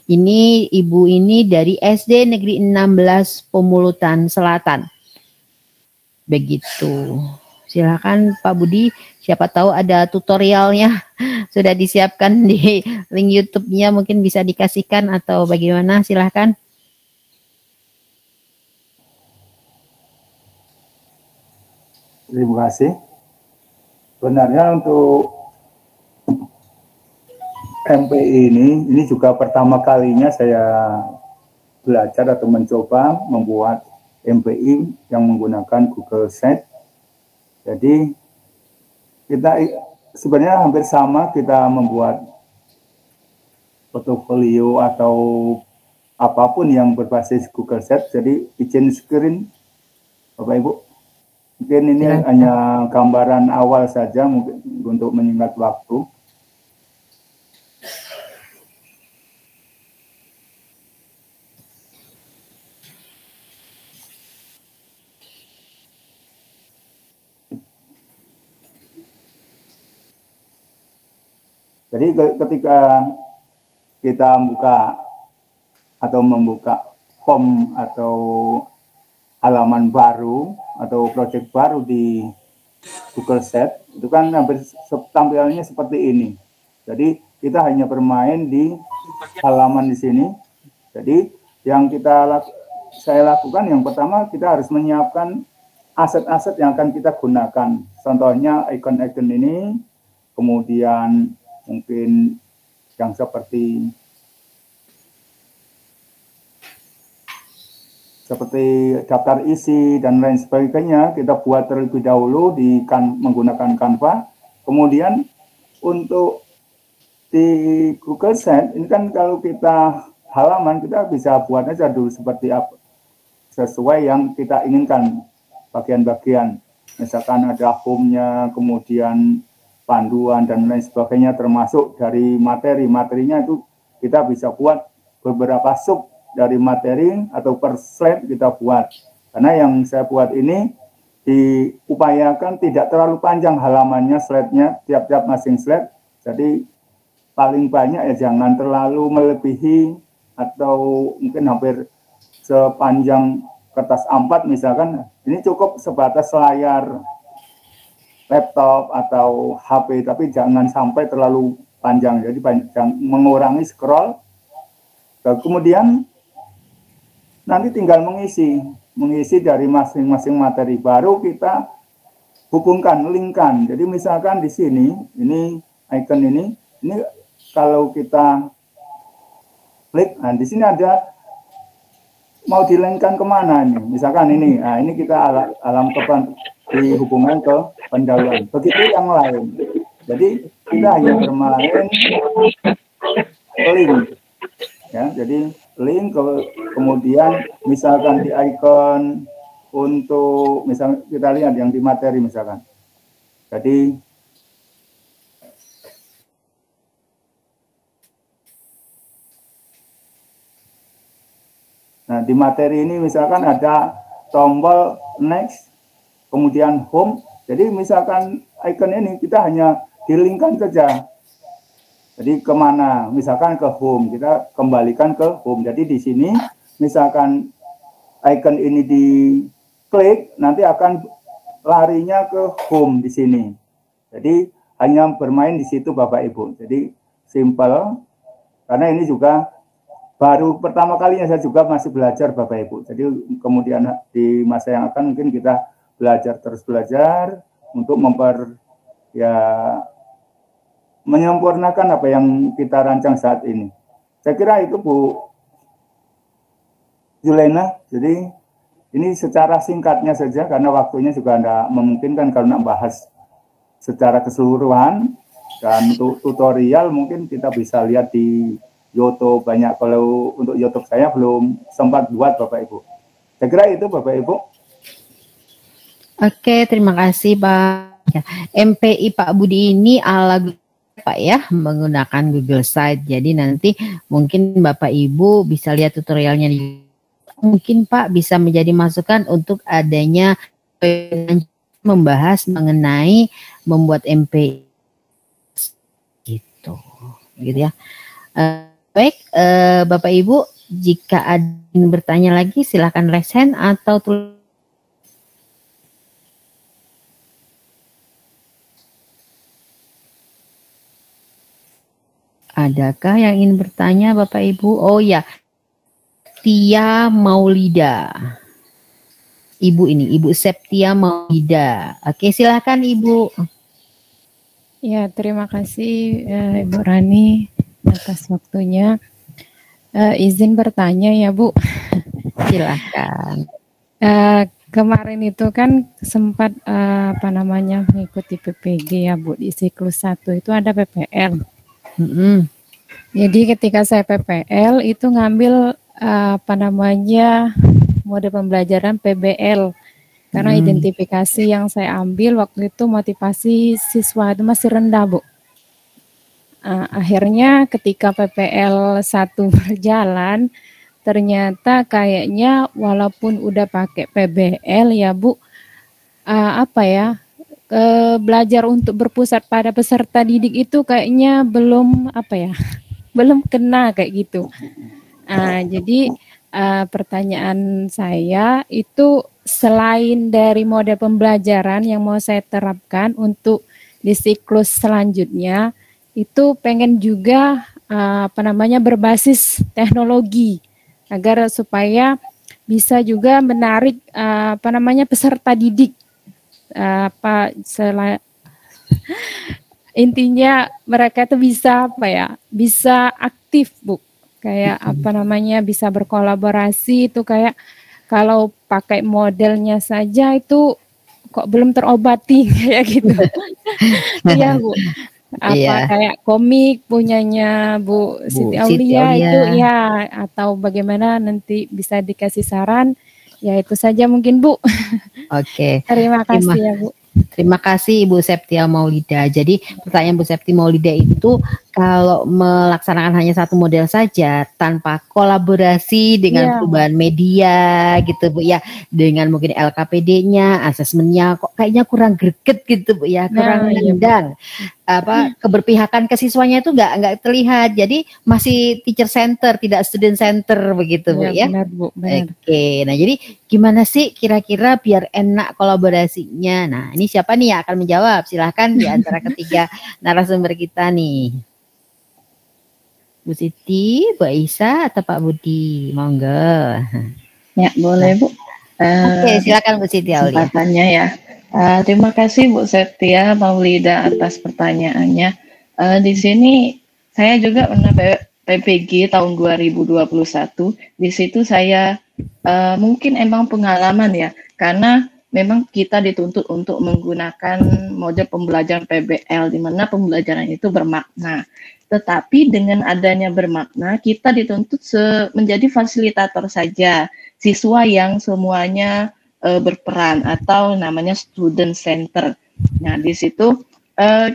ini ibu ini dari SD Negeri 16 Pemulutan Selatan. Begitu. Silakan Pak Budi, siapa tahu ada tutorialnya sudah disiapkan di link YouTube-nya, mungkin bisa dikasihkan atau bagaimana, silakan. Terima kasih. Sebenarnya untuk MPI ini juga pertama kalinya saya belajar atau mencoba membuat MPI yang menggunakan Google Sheet. Jadi kita sebenarnya hampir sama, kita membuat portofolio atau apapun yang berbasis Google Sheet. Jadi izin screen Bapak Ibu. Mungkin ini hanya gambaran awal saja mungkin untuk menyingkat waktu. Jadi ketika kita membuka form atau halaman baru atau project baru di Google Sheet, itu kan hampir tampilannya seperti ini. Jadi kita hanya bermain di halaman di sini. Jadi yang saya lakukan yang pertama, kita harus menyiapkan aset-aset yang akan kita gunakan. Contohnya icon-icon ini, kemudian mungkin yang seperti daftar isi dan lain sebagainya kita buat terlebih dahulu menggunakan Canva. Kemudian untuk di Google Sheet ini kan kalau kita halaman kita bisa buat aja dulu seperti apa sesuai yang kita inginkan bagian-bagian. Misalkan ada home-nya, kemudian panduan dan lain sebagainya, termasuk dari materinya itu kita bisa buat beberapa sub dari materi atau per slide kita buat. Karena yang saya buat ini diupayakan tidak terlalu panjang halamannya, slide-nya, tiap-tiap masing slide. Jadi paling banyak ya jangan terlalu melebihi atau mungkin hampir sepanjang kertas A4 misalkan. Ini cukup sebatas layar laptop atau HP, tapi jangan sampai terlalu panjang, jadi mengurangi scroll. Kemudian nanti tinggal mengisi dari masing-masing materi, baru kita hubungkan, linkkan. Jadi misalkan di sini, ini icon ini kalau kita klik, nah di sini ada mau dilengkan kemana ini? Misalkan ini, nah ini kita alam dihubungkan ke pendahuluan. Begitu yang lain. Jadi kita hanya bermain link, ya. Jadi link kemudian misalkan di icon untuk misalnya kita lihat yang di materi misalkan. Jadi nah, di materi ini misalkan ada tombol next, kemudian home. Jadi misalkan icon ini kita hanya dilingkan saja. Jadi kemana? Misalkan ke home, kita kembalikan ke home. Jadi di sini misalkan icon ini diklik, nanti akan larinya ke home di sini. Jadi hanya bermain di situ Bapak Ibu. Jadi simple, karena ini juga baru pertama kalinya saya juga masih belajar Bapak Ibu. Jadi kemudian di masa yang akan mungkin kita terus belajar untuk menyempurnakan apa yang kita rancang saat ini. Saya kira itu Bu Julena. Jadi ini secara singkatnya saja karena waktunya juga tidak memungkinkan kalau nak bahas secara keseluruhan, dan untuk tutorial mungkin kita bisa lihat di YouTube banyak. Kalau untuk YouTube saya belum sempat buat Bapak Ibu. Saya kira itu Bapak Ibu. Oke, terima kasih Pak. Ya, MPI Pak Budi ini ala Pak ya, menggunakan Google Site. Jadi nanti mungkin Bapak Ibu bisa lihat tutorialnya di mungkin Pak bisa menjadi masukan untuk adanya membahas mengenai membuat MPI gitu ya. Baik, Bapak Ibu, jika ada yang bertanya lagi silakan raise hand atau tulis. Adakah yang ingin bertanya Bapak Ibu? Oh ya, Tia Maulida. Ibu ini, Ibu Septia Maulida. Oke, silakan Ibu. Ya, terima kasih Ibu Rani atas waktunya. Izin bertanya ya Bu. Silakan. Kemarin itu kan sempat mengikuti PPG ya Bu, di siklus 1 itu ada PPL. Jadi ketika saya PPL itu ngambil mode pembelajaran PBL karena identifikasi yang saya ambil waktu itu motivasi siswa itu masih rendah Bu. Akhirnya ketika PPL 1 berjalan ternyata kayaknya walaupun udah pakai PBL ya Bu, belajar untuk berpusat pada peserta didik itu kayaknya belum belum kena kayak gitu. Jadi pertanyaan saya itu selain dari mode pembelajaran yang mau saya terapkan untuk di siklus selanjutnya itu pengen juga berbasis teknologi agar supaya bisa juga menarik peserta didik. Intinya mereka itu bisa bisa aktif Bu, kayak bisa berkolaborasi itu kayak kalau pakai modelnya saja itu kok belum terobati kayak gitu. Iya Bu, kayak komik punyanya Bu Siti Aulia itu ya, atau bagaimana nanti bisa dikasih saran. Ya itu saja mungkin Bu. Oke. Terima kasih ya Bu. Terima kasih Ibu Septia Maulida. Jadi pertanyaan Bu Septia Maulida itu kalau melaksanakan hanya satu model saja tanpa kolaborasi dengan perubahan media gitu Bu ya, dengan mungkin LKPD-nya, asesmennya kok kayaknya kurang greget gitu Bu ya, kurang nendang. Keberpihakan ke siswanya itu nggak terlihat. Jadi masih teacher center, tidak student center begitu Bu ya. Benar Bu, benar. Oke. Nah, jadi gimana sih kira-kira biar enak kolaborasinya? Nah, ini siapa nih yang akan menjawab? Silahkan di antara ketiga narasumber kita nih. Bu Siti, Bu Aisyah, atau Pak Budi? Monggo. Ya, boleh Bu. Oke, silakan Bu Siti Aulia. Kesempatannya ya. Terima kasih Bu Setia Maulida atas pertanyaannya. Di sini saya juga pernah PPG tahun 2021. Di situ saya mungkin emang pengalaman ya, karena memang kita dituntut untuk menggunakan model pembelajaran PBL di mana pembelajaran itu bermakna. Tetapi dengan adanya bermakna, kita dituntut menjadi fasilitator saja, siswa yang semuanya berperan atau namanya student center. Nah, di situ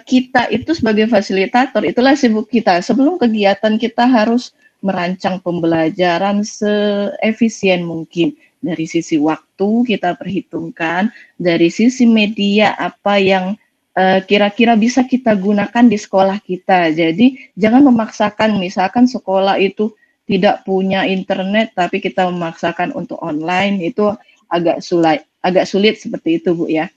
kita itu sebagai fasilitator, itulah sibuk kita. Sebelum kegiatan kita harus merancang pembelajaran seefisien mungkin. Dari sisi waktu kita perhitungkan, dari sisi media apa yang kira-kira bisa kita gunakan di sekolah kita. Jadi jangan memaksakan, misalkan sekolah itu tidak punya internet tapi kita memaksakan untuk online, itu agak sulit seperti itu Bu ya.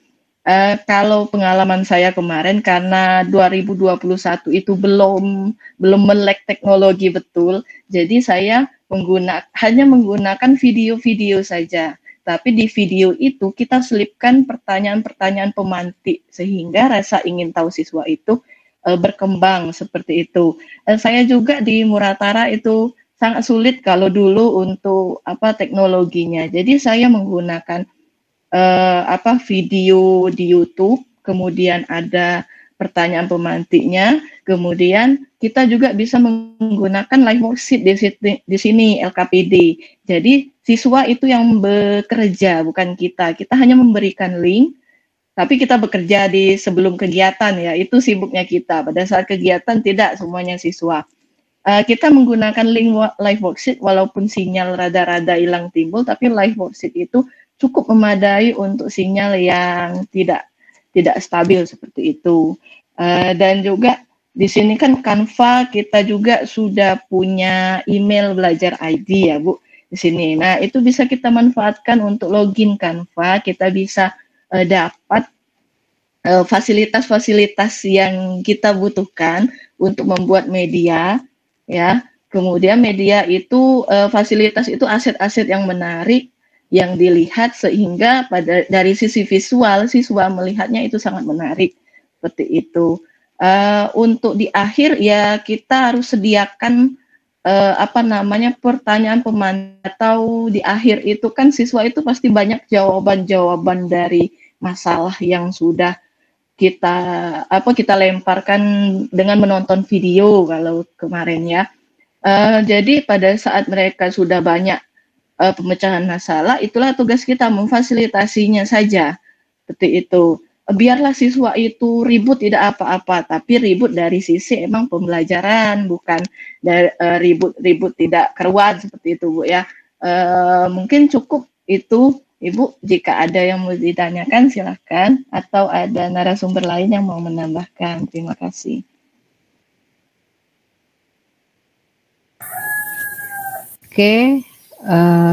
Kalau pengalaman saya kemarin karena 2021 itu belum melek teknologi betul, jadi saya hanya menggunakan video-video saja. Tapi di video itu kita selipkan pertanyaan-pertanyaan pemantik sehingga rasa ingin tahu siswa itu berkembang seperti itu. Saya juga di Muratara itu sangat sulit kalau dulu untuk teknologinya. Jadi saya menggunakan video di YouTube, kemudian ada pertanyaan pemantiknya, kemudian kita juga bisa menggunakan live worksheet di sini LKPD. Jadi siswa itu yang bekerja, bukan kita. Kita hanya memberikan link, tapi kita bekerja di sebelum kegiatan ya. Itu sibuknya kita. Pada saat kegiatan tidak semuanya siswa. Kita menggunakan link live worksheet walaupun sinyal rada-rada hilang timbul, tapi live worksheet itu cukup memadai untuk sinyal yang tidak stabil seperti itu. Dan juga di sini kan Canva kita juga sudah punya email belajar ID ya Bu di sini. Nah itu bisa kita manfaatkan untuk login Canva, kita bisa dapat fasilitas-fasilitas yang kita butuhkan untuk membuat media ya. Kemudian media itu fasilitas itu aset-aset yang menarik yang dilihat sehingga dari sisi visual siswa melihatnya itu sangat menarik seperti itu. Untuk di akhir ya kita harus sediakan pertanyaan pemantik, atau di akhir itu kan siswa itu pasti banyak jawaban-jawaban dari masalah yang sudah kita lemparkan dengan menonton video kalau kemarin ya. Jadi pada saat mereka sudah banyak pemecahan masalah, itulah tugas kita memfasilitasinya saja seperti itu. Biarlah siswa itu ribut tidak apa-apa, tapi ribut dari sisi emang pembelajaran, bukan dari ribut tidak keruan seperti itu Bu ya. Mungkin cukup itu Ibu, jika ada yang mau ditanyakan silahkan, atau ada narasumber lain yang mau menambahkan. Terima kasih. Oke,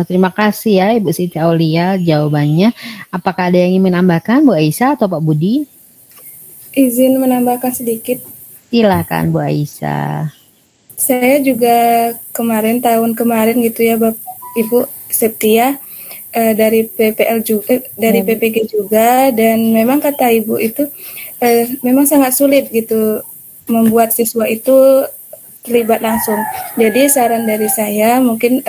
terima kasih ya Ibu Siti Aulia jawabannya. Apakah ada yang ingin menambahkan Bu Aisyah atau Pak Budi? Izin menambahkan sedikit. Silakan Bu Aisyah. Saya juga tahun kemarin gitu ya Ibu Septia, dari PPL juga, dari PPG juga, dan memang kata Ibu itu memang sangat sulit gitu membuat siswa itu terlibat langsung. Jadi saran dari saya mungkin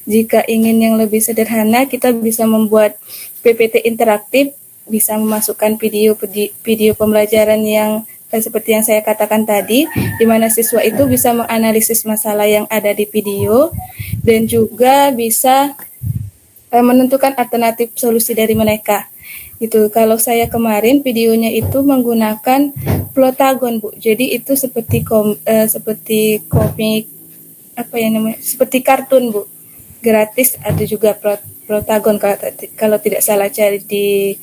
jika ingin yang lebih sederhana, kita bisa membuat PPT interaktif, bisa memasukkan video pembelajaran yang seperti yang saya katakan tadi, di mana siswa itu bisa menganalisis masalah yang ada di video dan juga bisa menentukan alternatif solusi dari mereka. Itu kalau saya kemarin videonya itu menggunakan Plotagon Bu. Jadi itu seperti komik seperti kartun Bu. Gratis, ada juga Plotagon kalau tidak salah cari di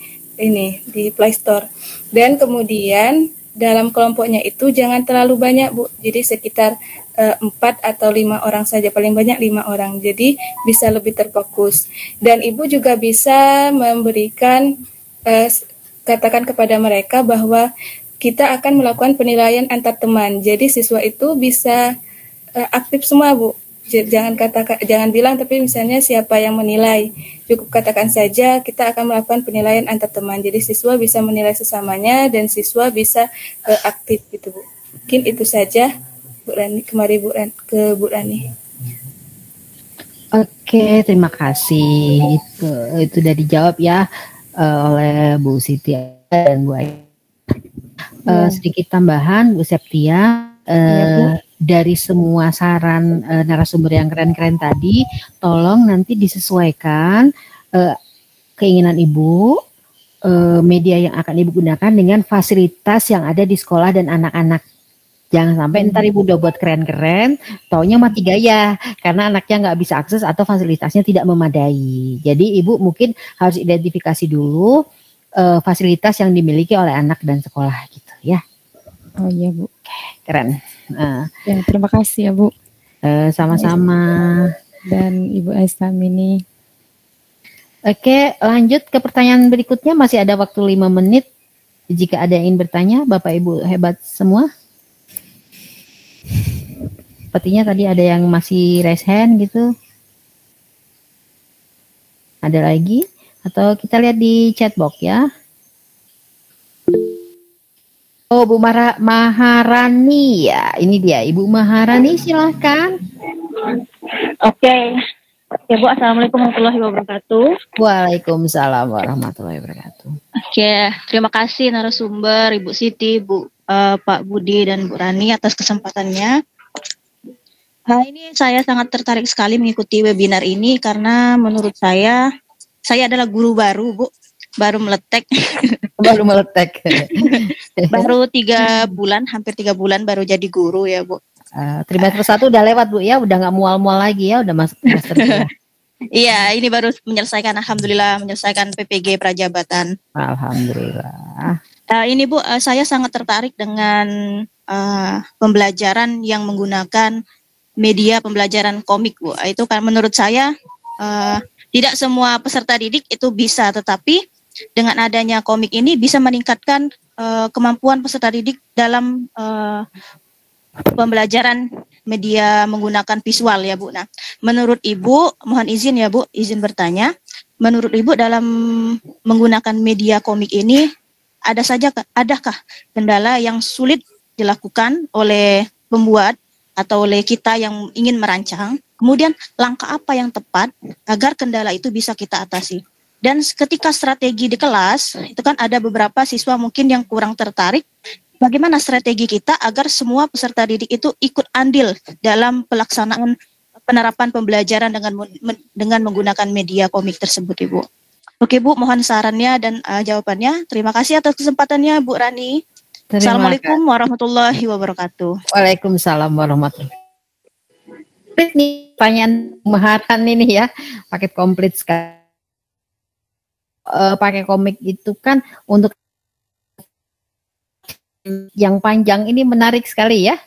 Play Store. Dan kemudian dalam kelompoknya itu jangan terlalu banyak Bu. Jadi sekitar 4 atau 5 orang saja, paling banyak 5 orang. Jadi bisa lebih terfokus. Dan Ibu juga bisa memberikan katakan kepada mereka bahwa kita akan melakukan penilaian antar teman. Jadi siswa itu bisa aktif semua Bu. Jangan bilang tapi misalnya siapa yang menilai, cukup katakan saja kita akan melakukan penilaian antar teman. Jadi siswa bisa menilai sesamanya dan siswa bisa aktif gitu Bu. Mungkin itu saja Bu Rani, kemari ke Bu Rani. Oke, terima kasih. Itu udah dijawab ya oleh Bu Siti dan Bu Ayu. Sedikit tambahan Bu Septia. Dari semua saran narasumber yang keren-keren tadi, tolong nanti disesuaikan keinginan Ibu, media yang akan Ibu gunakan dengan fasilitas yang ada di sekolah dan anak-anak. Jangan sampai ntar Ibu udah buat keren-keren, taunya mati gaya, karena anaknya nggak bisa akses atau fasilitasnya tidak memadai. Jadi Ibu mungkin harus identifikasi dulu fasilitas yang dimiliki oleh anak dan sekolah gitu ya. Oh iya Bu. Keren. Ya, terima kasih ya Bu. Sama-sama. Dan Ibu Aisamini. Oke, lanjut ke pertanyaan berikutnya. Masih ada waktu 5 menit. Jika ada yang ingin bertanya, Bapak Ibu hebat semua. Sepertinya tadi ada yang masih raise hand gitu. Ada lagi? Atau kita lihat di chat box ya. Oh, Bu Maharani ya, ini dia Ibu Maharani, silahkan. Oke. Ya Bu, Assalamualaikum warahmatullahi wabarakatuh. Waalaikumsalam warahmatullahi wabarakatuh. Oke, terima kasih narasumber Ibu Siti, Pak Budi dan Bu Rani atas kesempatannya. Ini saya sangat tertarik sekali mengikuti webinar ini karena menurut saya adalah guru baru Bu. Baru meletek. Baru 3 bulan, hampir 3 bulan baru jadi guru ya Bu. Trimester 1 udah lewat Bu ya, udah nggak mual-mual lagi ya, udah masuk trimester 2. Iya, ini baru alhamdulillah menyelesaikan PPG Prajabatan. Alhamdulillah. Ini Bu, saya sangat tertarik dengan pembelajaran yang menggunakan media pembelajaran komik Bu. Itu kan menurut saya tidak semua peserta didik itu bisa, tetapi dengan adanya komik ini bisa meningkatkan kemampuan peserta didik dalam pembelajaran media menggunakan visual ya Bu. Nah, menurut Ibu, mohon izin ya Bu, izin bertanya, menurut Ibu dalam menggunakan media komik ini adakah kendala yang sulit dilakukan oleh pembuat atau oleh kita yang ingin merancang? Kemudian langkah apa yang tepat agar kendala itu bisa kita atasi? Dan ketika strategi di kelas, itu kan ada beberapa siswa mungkin yang kurang tertarik. Bagaimana strategi kita agar semua peserta didik itu ikut andil dalam pelaksanaan penerapan pembelajaran dengan menggunakan media komik tersebut, Ibu. Oke, Bu, mohon sarannya dan jawabannya. Terima kasih atas kesempatannya, Bu Rani. Assalamualaikum warahmatullahi wabarakatuh. Waalaikumsalam warahmatullahi wabarakatuh. Ini pertanyaan Maharan ini ya, paket komplit sekali. Pakai komik itu kan untuk yang panjang ini menarik sekali ya,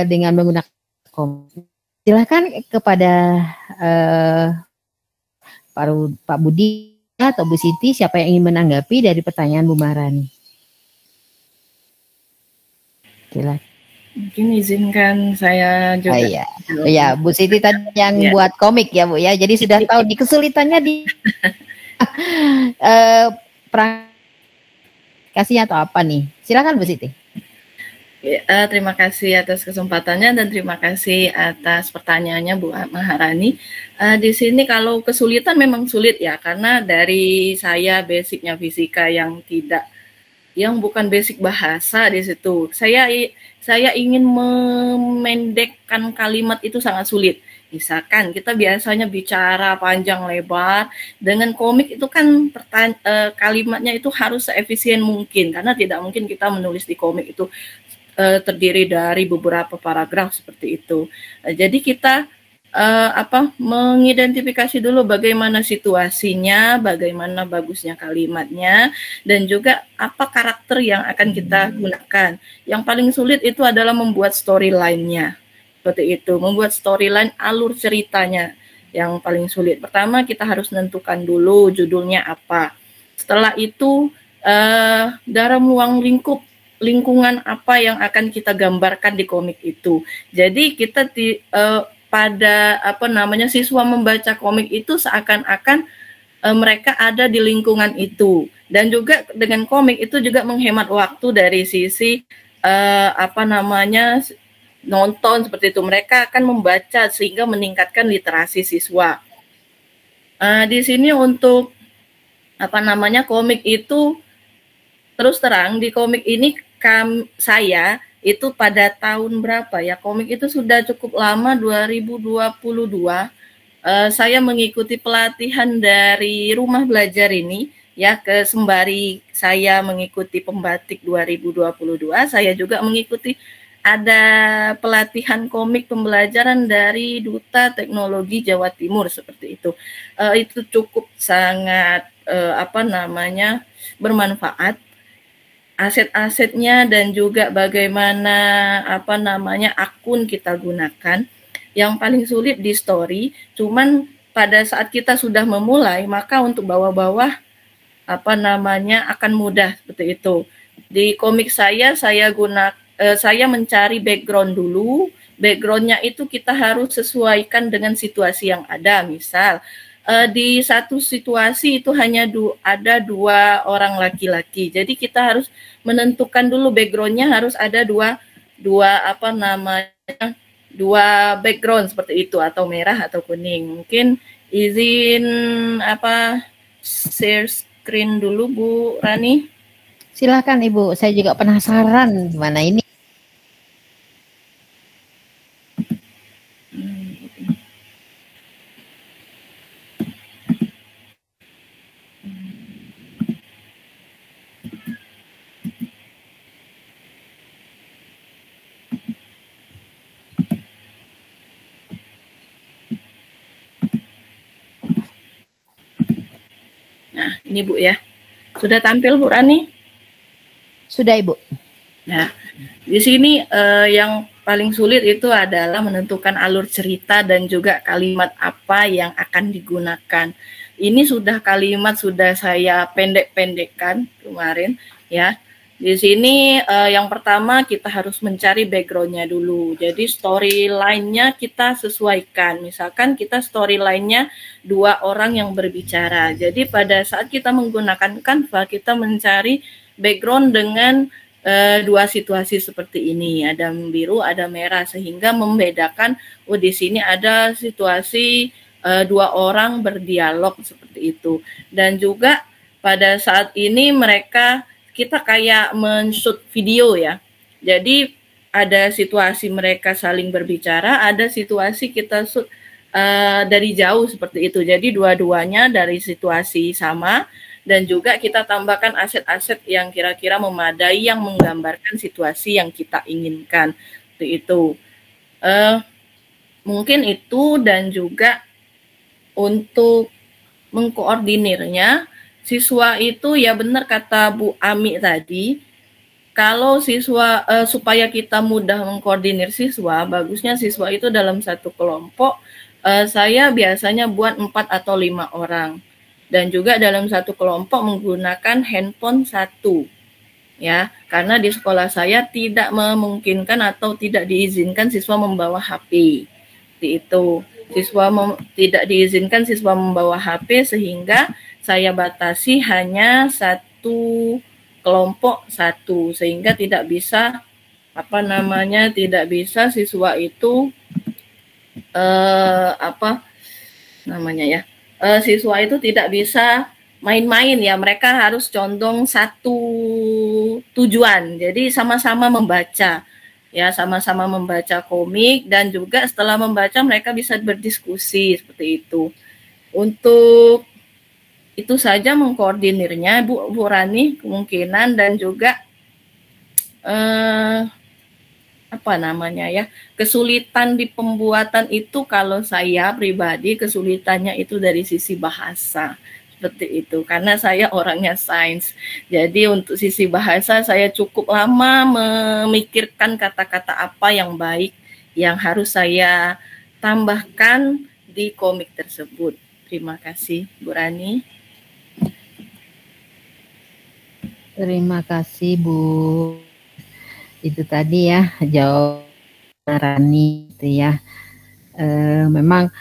dengan menggunakan komik. Silakan kepada Pak Budi atau Bu Siti, siapa yang ingin menanggapi dari pertanyaan Bu Maharani? Silakan. Mungkin izinkan saya juga. Iya, Bu Siti tadi yang buat komik ya Bu ya, jadi sudah tahu di kesulitannya di kasihnya atau apa nih? Silakan Bu Siti. Terima kasih atas kesempatannya dan terima kasih atas pertanyaannya Bu Maharani. Di sini kalau kesulitan memang sulit ya, karena dari saya basicnya fisika yang bukan basic bahasa di situ. Saya ingin memendekkan kalimat itu sangat sulit. Misalkan kita biasanya bicara panjang lebar, dengan komik itu kan kalimatnya itu harus seefisien mungkin, karena tidak mungkin kita menulis di komik itu terdiri dari beberapa paragraf seperti itu. Jadi kita mengidentifikasi dulu bagaimana situasinya, bagaimana bagusnya kalimatnya, dan juga apa karakter yang akan kita gunakan. Yang paling sulit itu adalah membuat storyline-nya. Seperti itu, membuat storyline, alur ceritanya yang paling sulit. Pertama kita harus menentukan dulu judulnya apa. Setelah itu dalam ruang lingkup lingkungan apa yang akan kita gambarkan di komik itu. Jadi kita pada siswa membaca komik itu seakan-akan mereka ada di lingkungan itu, dan juga dengan komik itu juga menghemat waktu dari sisi nonton seperti itu. Mereka akan membaca sehingga meningkatkan literasi siswa. Di sini untuk komik itu, terus terang di komik ini saya itu pada tahun berapa ya, komik itu sudah cukup lama, 2022 saya mengikuti pelatihan dari rumah belajar ini ya, sembari saya mengikuti pembatik 2022, saya juga mengikuti ada pelatihan komik pembelajaran dari Duta Teknologi Jawa Timur seperti itu. Itu cukup sangat bermanfaat, aset-asetnya dan juga bagaimana akun kita gunakan. Yang paling sulit di story, cuman pada saat kita sudah memulai, maka untuk bawah-bawah akan mudah seperti itu. Di komik saya mencari background dulu. Backgroundnya itu kita harus sesuaikan dengan situasi yang ada. Misal di satu situasi itu hanya ada 2 orang laki-laki. Jadi kita harus menentukan dulu backgroundnya, harus ada dua background seperti itu, atau merah atau kuning. Mungkin izin share screen dulu Bu Rani. Silakan Ibu, saya juga penasaran gimana ini. Nah, ini Bu ya. Sudah tampil Bu Rani? Sudah Ibu. Nah, di sini yang paling sulit itu adalah menentukan alur cerita dan juga kalimat apa yang akan digunakan. Ini kalimat sudah saya pendek-pendekkan kemarin ya. Di sini yang pertama kita harus mencari background-nya dulu. Jadi storyline-nya kita sesuaikan. Misalkan kita storyline-nya 2 orang yang berbicara. Jadi pada saat kita menggunakan Canva, kita mencari background dengan 2 situasi seperti ini. Ada biru, ada merah, sehingga membedakan di sini ada situasi 2 orang berdialog seperti itu. Dan juga pada saat ini kita kayak men-shoot video ya. Jadi ada situasi mereka saling berbicara, ada situasi kita shoot dari jauh seperti itu. Jadi dua-duanya dari situasi sama, dan juga kita tambahkan aset-aset yang kira-kira memadai yang menggambarkan situasi yang kita inginkan. Seperti itu. Mungkin itu, dan juga untuk mengkoordinirnya, siswa itu ya benar kata Bu Ami tadi, kalau siswa supaya kita mudah mengkoordinir siswa, bagusnya siswa itu dalam satu kelompok, saya biasanya buat 4 atau 5 orang. Dan juga dalam satu kelompok menggunakan handphone 1. Ya, karena di sekolah saya tidak memungkinkan atau tidak diizinkan siswa membawa HP. Seperti itu. Tidak diizinkan siswa membawa HP, sehingga saya batasi hanya satu kelompok 1, sehingga tidak bisa siswa itu siswa itu tidak bisa main-main ya, mereka harus condong satu tujuan. Jadi sama-sama membaca ya, sama-sama membaca komik, dan juga setelah membaca mereka bisa berdiskusi seperti itu. Untuk itu saja mengkoordinirnya Bu Rani kemungkinan, dan juga kesulitan di pembuatan itu, kalau saya pribadi kesulitannya itu dari sisi bahasa seperti itu, karena saya orangnya sains. Jadi untuk sisi bahasa saya cukup lama memikirkan kata-kata apa yang baik yang harus saya tambahkan di komik tersebut. Terima kasih Bu Rani. Terima kasih Bu Itu tadi ya jawaban Rani itu ya. Memang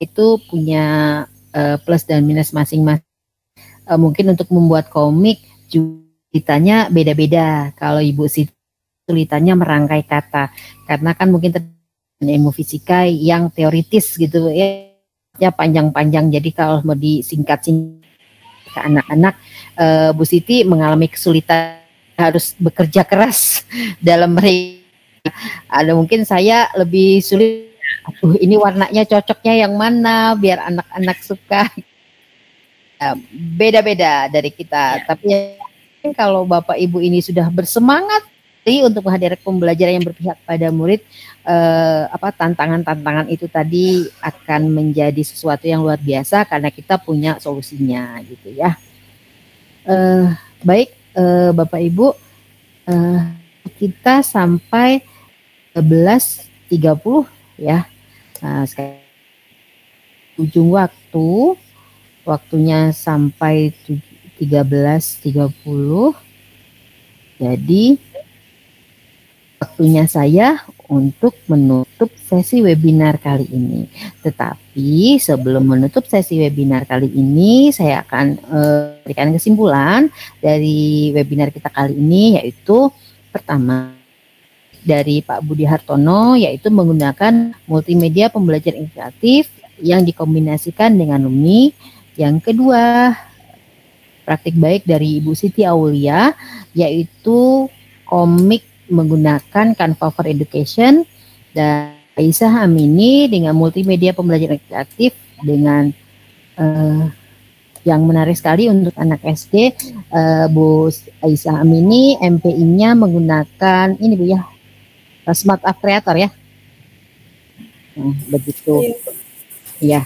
itu punya plus dan minus masing-masing. Mungkin untuk membuat komik ceritanya beda-beda. Kalau Ibu Siti kesulitannya merangkai kata, karena kan mungkin ilmu fisika yang teoritis gitu ya panjang-panjang. Jadi kalau mau disingkat-singkat ke anak-anak, Bu Siti mengalami kesulitan, harus bekerja keras dalam mereka. Ada mungkin saya lebih sulit, aduh ini warnanya cocoknya yang mana biar anak-anak suka. Beda-beda dari kita, tapi kalau Bapak Ibu ini sudah bersemangat untuk menghadirkan pembelajaran yang berpihak pada murid, tantangan-tantangan itu tadi akan menjadi sesuatu yang luar biasa karena kita punya solusinya gitu ya. Baik Bapak Ibu, kita sampai 11.30 ya. Nah, sekarang ujung waktunya sampai 13.30. Jadi waktunya saya untuk menutup sesi webinar kali ini. Tetapi sebelum menutup sesi webinar kali ini, saya akan berikan kesimpulan dari webinar kita kali ini, yaitu pertama dari Pak Budi Hartono, yaitu menggunakan multimedia pembelajaran interaktif yang dikombinasikan dengan Lumi. Yang kedua, praktik baik dari Ibu Siti Aulia, yaitu komik menggunakan Canva for Education, dan Aisyah Amini dengan multimedia pembelajaran interaktif dengan yang menarik sekali untuk anak SD. Bu Aisyah Amini MPI-nya menggunakan ini Bu ya, Smart App Creator ya. Begitu ya.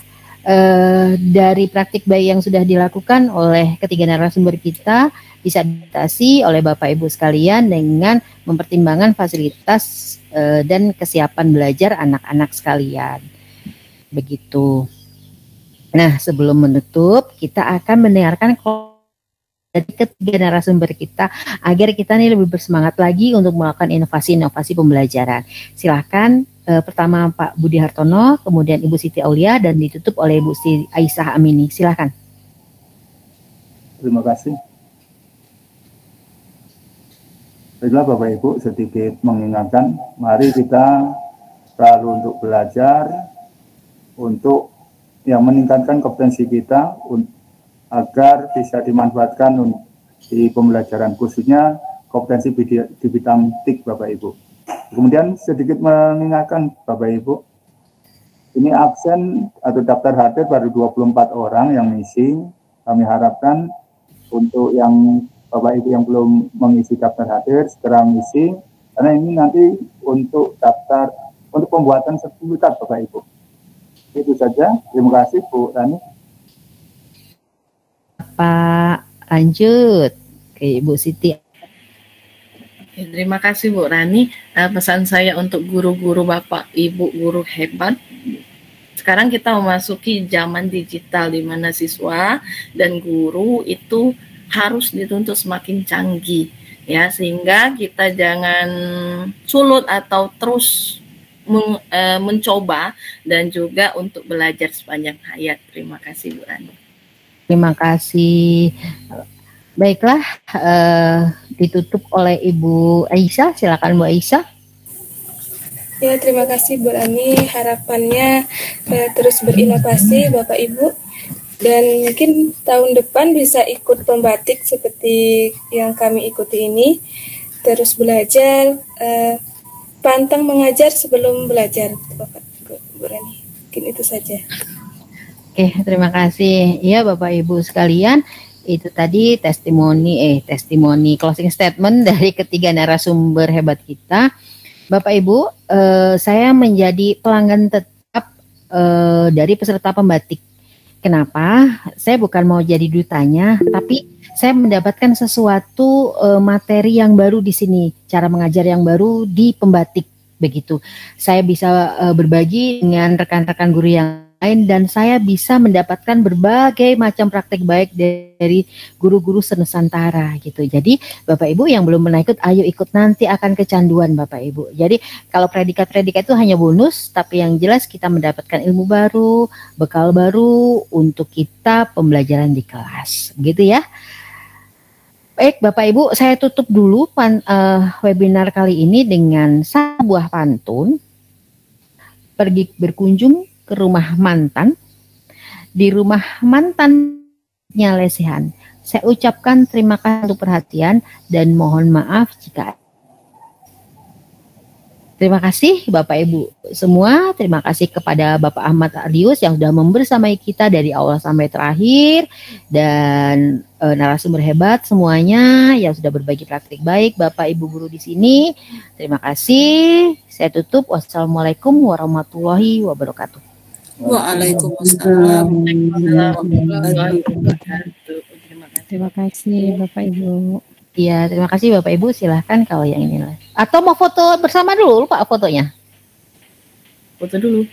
Dari praktik baik yang sudah dilakukan oleh ketiga narasumber kita bisa diatasi oleh Bapak Ibu sekalian dengan mempertimbangkan fasilitas dan kesiapan belajar anak-anak sekalian. Begitu. Nah, sebelum menutup, kita akan mendengarkan dari ketiga narasumber kita agar kita nih lebih bersemangat lagi untuk melakukan inovasi-inovasi pembelajaran. Silakan. Pertama Pak Budi Hartono, kemudian Ibu Siti Aulia, dan ditutup oleh Ibu Siti Aisyah Amini. Silakan. Terima kasih. Baiklah Bapak Ibu, sedikit mengingatkan, mari kita selalu untuk belajar, untuk yang meningkatkan kompetensi kita agar bisa dimanfaatkan di pembelajaran, khususnya kompetensi di bidang TIK Bapak Ibu. Kemudian sedikit mengingatkan Bapak Ibu, ini absen atau daftar hadir baru 24 orang yang mengisi. Kami harapkan untuk yang Bapak Ibu yang belum mengisi daftar hadir segera mengisi, karena ini nanti untuk daftar untuk pembuatan sertifikat Bapak Ibu. Itu saja. Terima kasih Bu Rani. Pak, lanjut ke Ibu Siti. Terima kasih Bu Rani. Pesan saya untuk guru-guru Bapak Ibu guru hebat. Sekarang kita memasuki zaman digital di mana siswa dan guru itu harus dituntut semakin canggih ya, sehingga kita jangan sulut atau terus mencoba dan juga untuk belajar sepanjang hayat. Terima kasih Bu Rani. Terima kasih. Baiklah, ditutup oleh Ibu Aisyah. Silakan Bu Aisyah. Ya, terima kasih Bu Rani. Harapannya terus berinovasi Bapak Ibu, dan mungkin tahun depan bisa ikut pembatik seperti yang kami ikuti ini. Terus belajar, pantang mengajar sebelum belajar Bapak Bu Rani. Mungkin itu saja. Oke, terima kasih. Ya Bapak Ibu sekalian, itu tadi testimoni closing statement dari ketiga narasumber hebat kita. Bapak Ibu, saya menjadi pelanggan tetap dari peserta pembatik. Kenapa? Saya bukan mau jadi dutanya, tapi saya mendapatkan sesuatu materi yang baru di sini, cara mengajar yang baru di pembatik begitu. Saya bisa berbagi dengan rekan-rekan guru yang lain dan saya bisa mendapatkan berbagai macam praktek baik dari guru-guru senusantara gitu. Jadi Bapak Ibu yang belum pernah ikut, ayo ikut, nanti akan kecanduan Bapak Ibu. Jadi kalau predikat-predikat itu hanya bonus, tapi yang jelas kita mendapatkan ilmu baru, bekal baru untuk kita pembelajaran di kelas, gitu ya. Baik Bapak Ibu, saya tutup dulu webinar kali ini dengan sebuah pantun. Pergi berkunjung ke rumah mantan, di rumah mantannya lesehan. Saya ucapkan terima kasih untuk perhatian dan mohon maaf jika. Terima kasih Bapak Ibu semua, terima kasih kepada Bapak Ahmad Ardius yang sudah membersamai kita dari awal sampai terakhir, dan narasumber hebat semuanya yang sudah berbagi praktik baik, Bapak Ibu guru di sini. Terima kasih. Saya tutup. Wassalamualaikum warahmatullahi wabarakatuh. Waalaikumsalam. Terima kasih Bapak Ibu. Iya, terima kasih Bapak Ibu. Silahkan kalau yang ini lah. Atau mau foto bersama dulu, Pak, fotonya? Foto dulu.